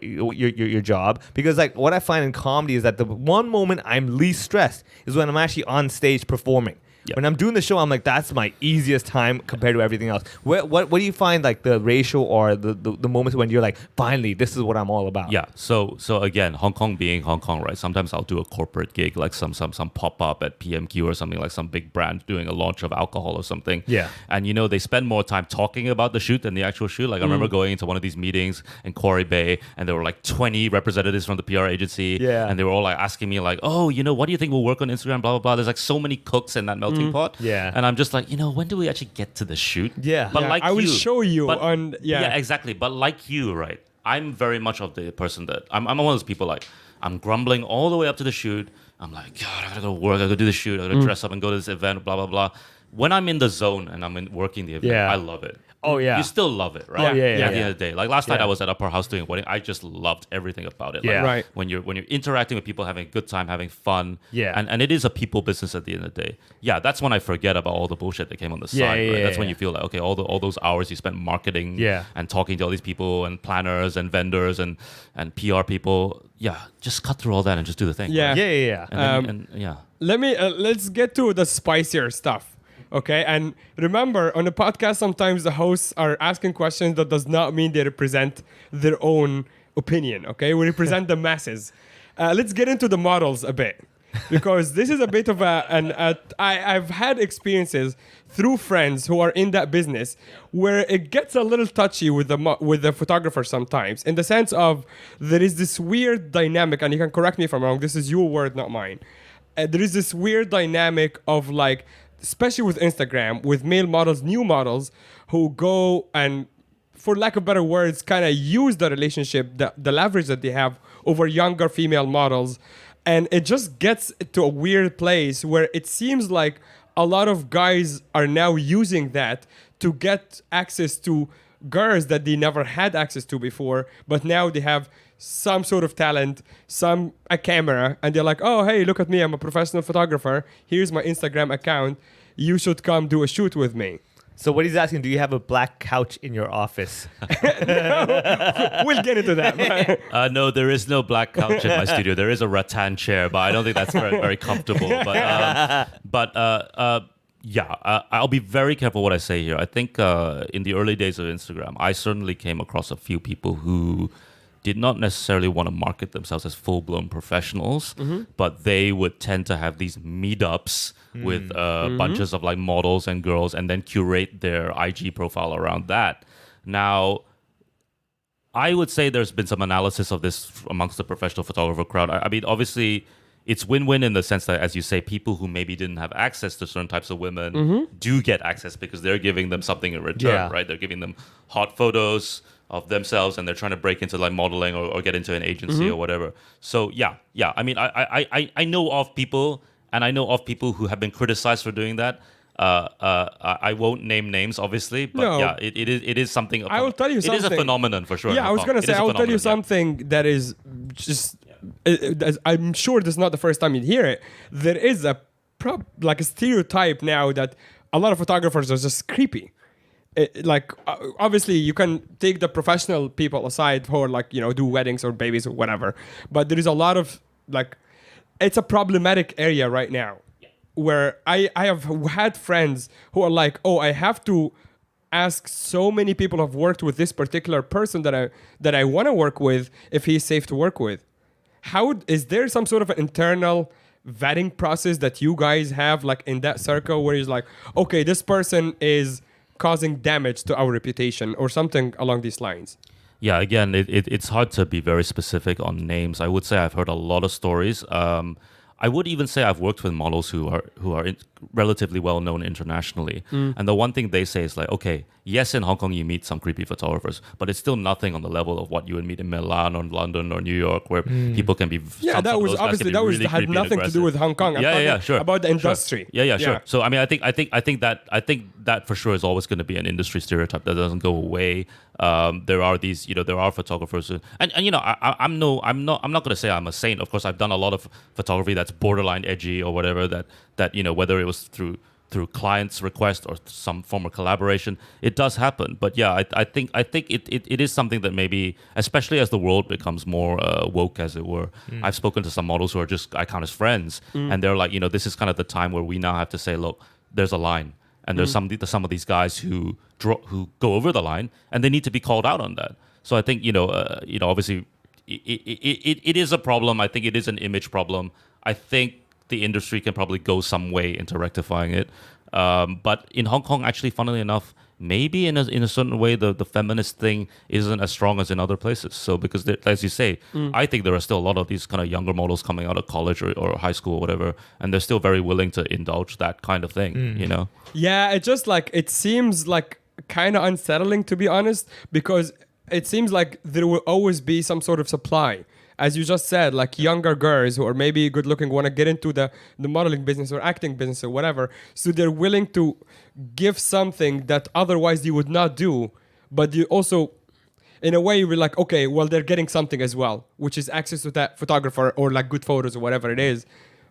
job? Because like what I find in comedy is that the one moment I'm least stressed is when I'm actually on stage performing. When I'm doing the show, I'm like, that's my easiest time compared to everything else. What do you find like the ratio or the moments when you're like, finally, this is what I'm all about? Yeah. So again, Hong Kong being Hong Kong, right? Sometimes I'll do a corporate gig, like some pop up at PMQ or something, like some big brand doing a launch of alcohol or something. Yeah. And they spend more time talking about the shoot than the actual shoot. Like I remember going into one of these meetings in Quarry Bay, and there were like 20 representatives from the PR agency. Yeah. And they were all like asking me like, oh, what do you think will work on Instagram? Blah blah blah. There's like so many cooks in that melting pot. Yeah. And I'm just like, when do we actually get to the shoot? Yeah. But like I will show you but, on. Yeah, exactly. But like you, right? I'm very much of the person that I'm one of those people like I'm grumbling all the way up to the shoot. I'm like, God, I gotta go work. I gotta do the shoot. I gotta dress up and go to this event. Blah blah blah. When I'm in the zone and I'm working the event, I love it. Oh yeah, you still love it, right? Oh yeah. At the end of the day, like last night I was at Upper House doing a wedding. I just loved everything about it. Yeah, right. When you're interacting with people, having a good time, having fun. Yeah, and it is a people business at the end of the day. Yeah, that's when I forget about all the bullshit that came on the side. Right? That's when you feel like okay, all those hours you spent marketing, and talking to all these people and planners and vendors and PR people. Yeah, just cut through all that and just do the thing. Yeah, right? And yeah. Let's get to the spicier stuff. Okay, and remember, on the podcast, sometimes the hosts are asking questions that does not mean they represent their own opinion. Okay, we represent the masses. Let's get into the models a bit, because this is a bit of I've had experiences through friends who are in that business where it gets a little touchy with the photographer sometimes, in the sense of there is this weird dynamic, and you can correct me if I'm wrong. This is your word, not mine. There is this weird dynamic of like, especially with Instagram, with male models, new models, who go and, for lack of better words, kind of use the relationship, the leverage that they have over younger female models. And it just gets to a weird place where it seems like a lot of guys are now using that to get access to girls that they never had access to before, but now they have some sort of talent, a camera, and they're like, oh, hey, look at me, I'm a professional photographer. Here's my Instagram account. You should come do a shoot with me. So what he's asking, do you have a black couch in your office? No, we'll get into that. No, there is no black couch in my studio. There is a rattan chair, but I don't think that's very, very comfortable. I'll be very careful what I say here. I think in the early days of Instagram, I certainly came across a few people who did not necessarily want to market themselves as full-blown professionals, but they would tend to have these meetups with bunches of like models and girls, and then curate their IG profile around that. Now, I would say there's been some analysis of this amongst the professional photographer crowd. I mean, obviously, it's win-win in the sense that, as you say, people who maybe didn't have access to certain types of women do get access because they're giving them something in return, right? They're giving them hot photos of themselves, and they're trying to break into like modeling or get into an agency or whatever. So yeah. I mean, I know of people, and I know of people who have been criticized for doing that. I won't name names, obviously, but it is something. I will tell you something. It is a phenomenon for sure. Yeah, I was gonna say I will tell you something that is just. I'm sure this is not the first time you hear it. There is a stereotype now that a lot of photographers are just creepy. Obviously you can take the professional people aside who are do weddings or babies or whatever, but there is a lot of it's a problematic area right now where I have had friends who are like, oh, I have to ask so many people who have worked with this particular person that I want to work with if he's safe to work with. How is there some sort of an internal vetting process that you guys have in that circle where it's like, okay, this person is causing damage to our reputation or something along these lines? Yeah, again, it's hard to be very specific on names. I would say I've heard a lot of stories. I would even say I've worked with models who are relatively well known internationally. And the one thing they say is okay, yes, in Hong Kong you meet some creepy photographers, but it's still nothing on the level of what you would meet in Milan or London or New York, where people can be. Yeah, that was obviously really had nothing to do with Hong Kong. Sure. About the industry. Sure. Sure. So I mean, I think that for sure is always going to be an industry stereotype that doesn't go away. There are these, there are photographers who, and I'm not going to say I'm a saint. Of course, I've done a lot of photography that's borderline edgy or whatever. That whether it was through through clients' request or some form of collaboration. It does happen, but yeah, I think it is something that maybe, especially as the world becomes more woke, as it were. I've spoken to some models who are just I count as friends, and they're like, this is kind of the time where we now have to say, look, there's a line, and there's some of these guys who go over the line, and they need to be called out on that. So I think obviously it is a problem. I think it is an image problem. I think the industry can probably go some way into rectifying it. But in Hong Kong, actually, funnily enough, maybe in a certain way, the feminist thing isn't as strong as in other places. So because, as you say, I think there are still a lot of these kind of younger models coming out of college or high school or whatever, and they're still very willing to indulge that kind of thing, Yeah, it just it seems kind of unsettling, to be honest, because it seems like there will always be some sort of supply. As you just said, younger girls who are maybe good looking want to get into the modeling business or acting business or whatever. So they're willing to give something that otherwise you would not do. But you also, in a way, you're like, okay, well, they're getting something as well, which is access to that photographer or good photos or whatever it is.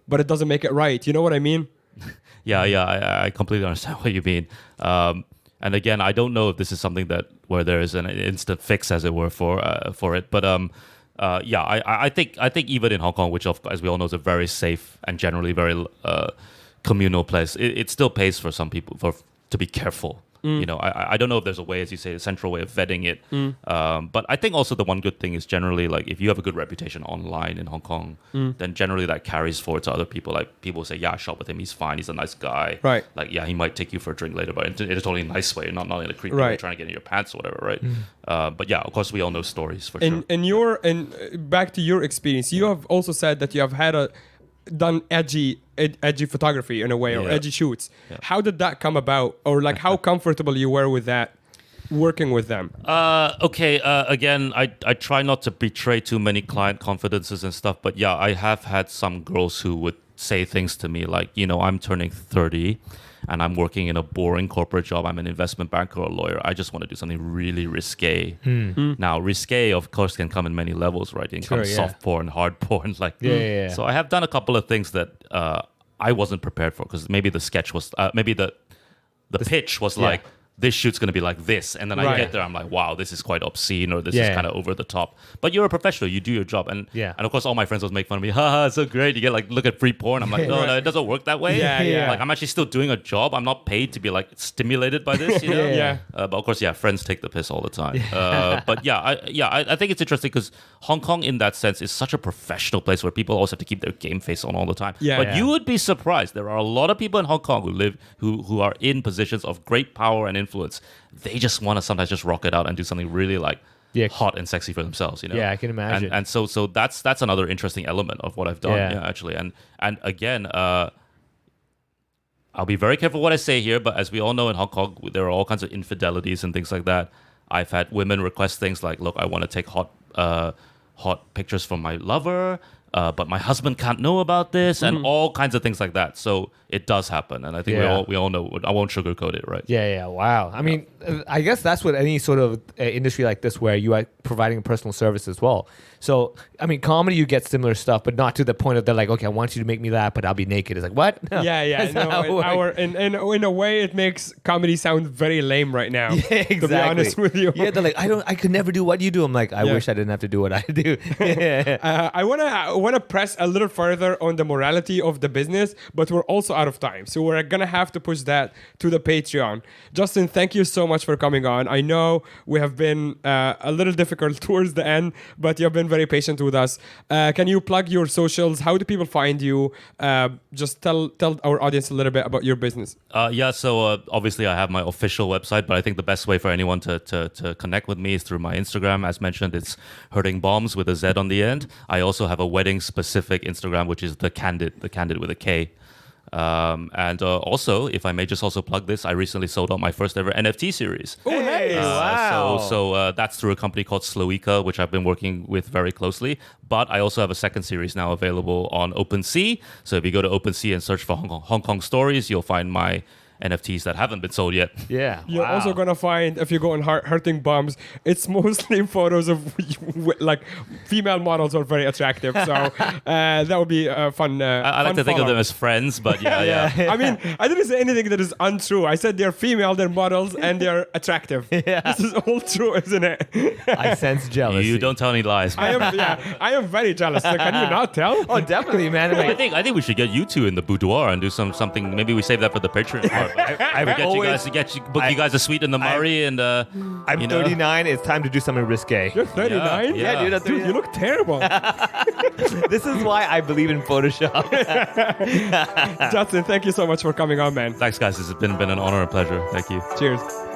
But it doesn't make it right. You know what I mean? Yeah, I completely understand what you mean. And again, I don't know if this is something where there is an instant fix, as it were, for it. But I think even in Hong Kong, which as we all know is a very safe and generally very communal place, it still pays for some people to be careful. I don't know if there's a way, as you say, a central way of vetting it. But I think also the one good thing is generally if you have a good reputation online in Hong Kong, then generally that carries forward to other people. People say, yeah, I shop with him, he's fine, he's a nice guy. Right. Yeah, he might take you for a drink later, but in a totally nice way, not in a creepy way, trying to get in your pants or whatever, right? But yeah, of course, we all know stories for sure. And back to your experience, you have also said that you have done edgy photography in a way, or edgy shoots. Yeah. How did that come about, or how comfortable you were with that, working with them? Again, I try not to betray too many client confidences and stuff, but yeah, I have had some girls who would say things to me like, I'm turning 30 and I'm working in a boring corporate job. I'm an investment banker or a lawyer. I just want to do something really risque. Now, risque, of course, can come in many levels, right? It can come soft porn, hard porn. So I have done a couple of things that I wasn't prepared for, because maybe the sketch was, maybe the pitch was this shoot's going to be like this. And then I get there, I'm like, wow, this is quite obscene, or this is kind of over the top. But you're a professional, you do your job. And of course, all my friends would make fun of me. Haha, it's so great. You get look at free porn. I'm like, no, it doesn't work that way. I'm actually still doing a job. I'm not paid to be stimulated by this, But of course, friends take the piss all the time. But I think it's interesting because Hong Kong, in that sense, is such a professional place where people always have to keep their game face on all the time. You would be surprised. There are a lot of people in Hong Kong who are in positions of great power and influence. They just want to sometimes just rock it out and do something really hot and sexy for themselves, Yeah, I can imagine. And so that's another interesting element of what I've done, actually. And again, I'll be very careful what I say here, but as we all know, in Hong Kong, there are all kinds of infidelities and things like that. I've had women request things like, look, I want to take hot pictures from my lover, but my husband can't know about this, and all kinds of things like that. So it does happen, and I think we all know. I won't sugarcoat it, right? Yeah. Wow. I mean, I guess that's what any sort of industry like this, where you are providing a personal service as well. So, I mean, comedy, you get similar stuff, but not to the point of they're like, okay, I want you to make me laugh, but I'll be naked. It's like, what? No, in a way, it makes comedy sound very lame right now. Yeah, exactly. To be honest with you. Yeah, they're like, I could never do what you do. I'm like, I wish I didn't have to do what I do. I wanna press a little further on the morality of the business, but we're also out of time, so we're gonna have to push that to the Patreon. Justin, thank you so much for coming on. I know we have been a little difficult towards the end, but you've been very patient with us. Can you plug your socials? How do people find you? Just tell our audience a little bit about your business. So obviously I have my official website, but I think the best way for anyone to connect with me is through my Instagram. As mentioned, it's Hurting Bombs with a Z on the end. I also have a wedding-specific Instagram, which is the Candid with a K. And also, if I may just also plug this, I recently sold out my first ever NFT series. Oh, nice! Wow! So that's through a company called Sloika, which I've been working with very closely. But I also have a second series now available on OpenSea. So if you go to OpenSea and search for Hong Kong Stories, you'll find my NFTs that haven't been sold yet. Yeah. You're also gonna find, if you go on Hurting Bums, it's mostly photos of like female models are very attractive. So that would be fun. I like to think of them as friends, but yeah. I mean, I didn't say anything that is untrue. I said they're female, they're models, and they're attractive. This is all true, isn't it? I sense jealousy. You don't tell any lies. I am very jealous. Can you not tell? Oh, definitely, man. I think we should get you two in the boudoir and do something. Maybe we save that for the Patreon part. Book you guys a suite in the Murray, and I'm 39. It's time to do something risque. You're 39? Yeah, dude. Dude, you look terrible. This is why I believe in Photoshop. Justin, thank you so much for coming on, man. Thanks, guys. It's been an honor and pleasure. Thank you. Cheers.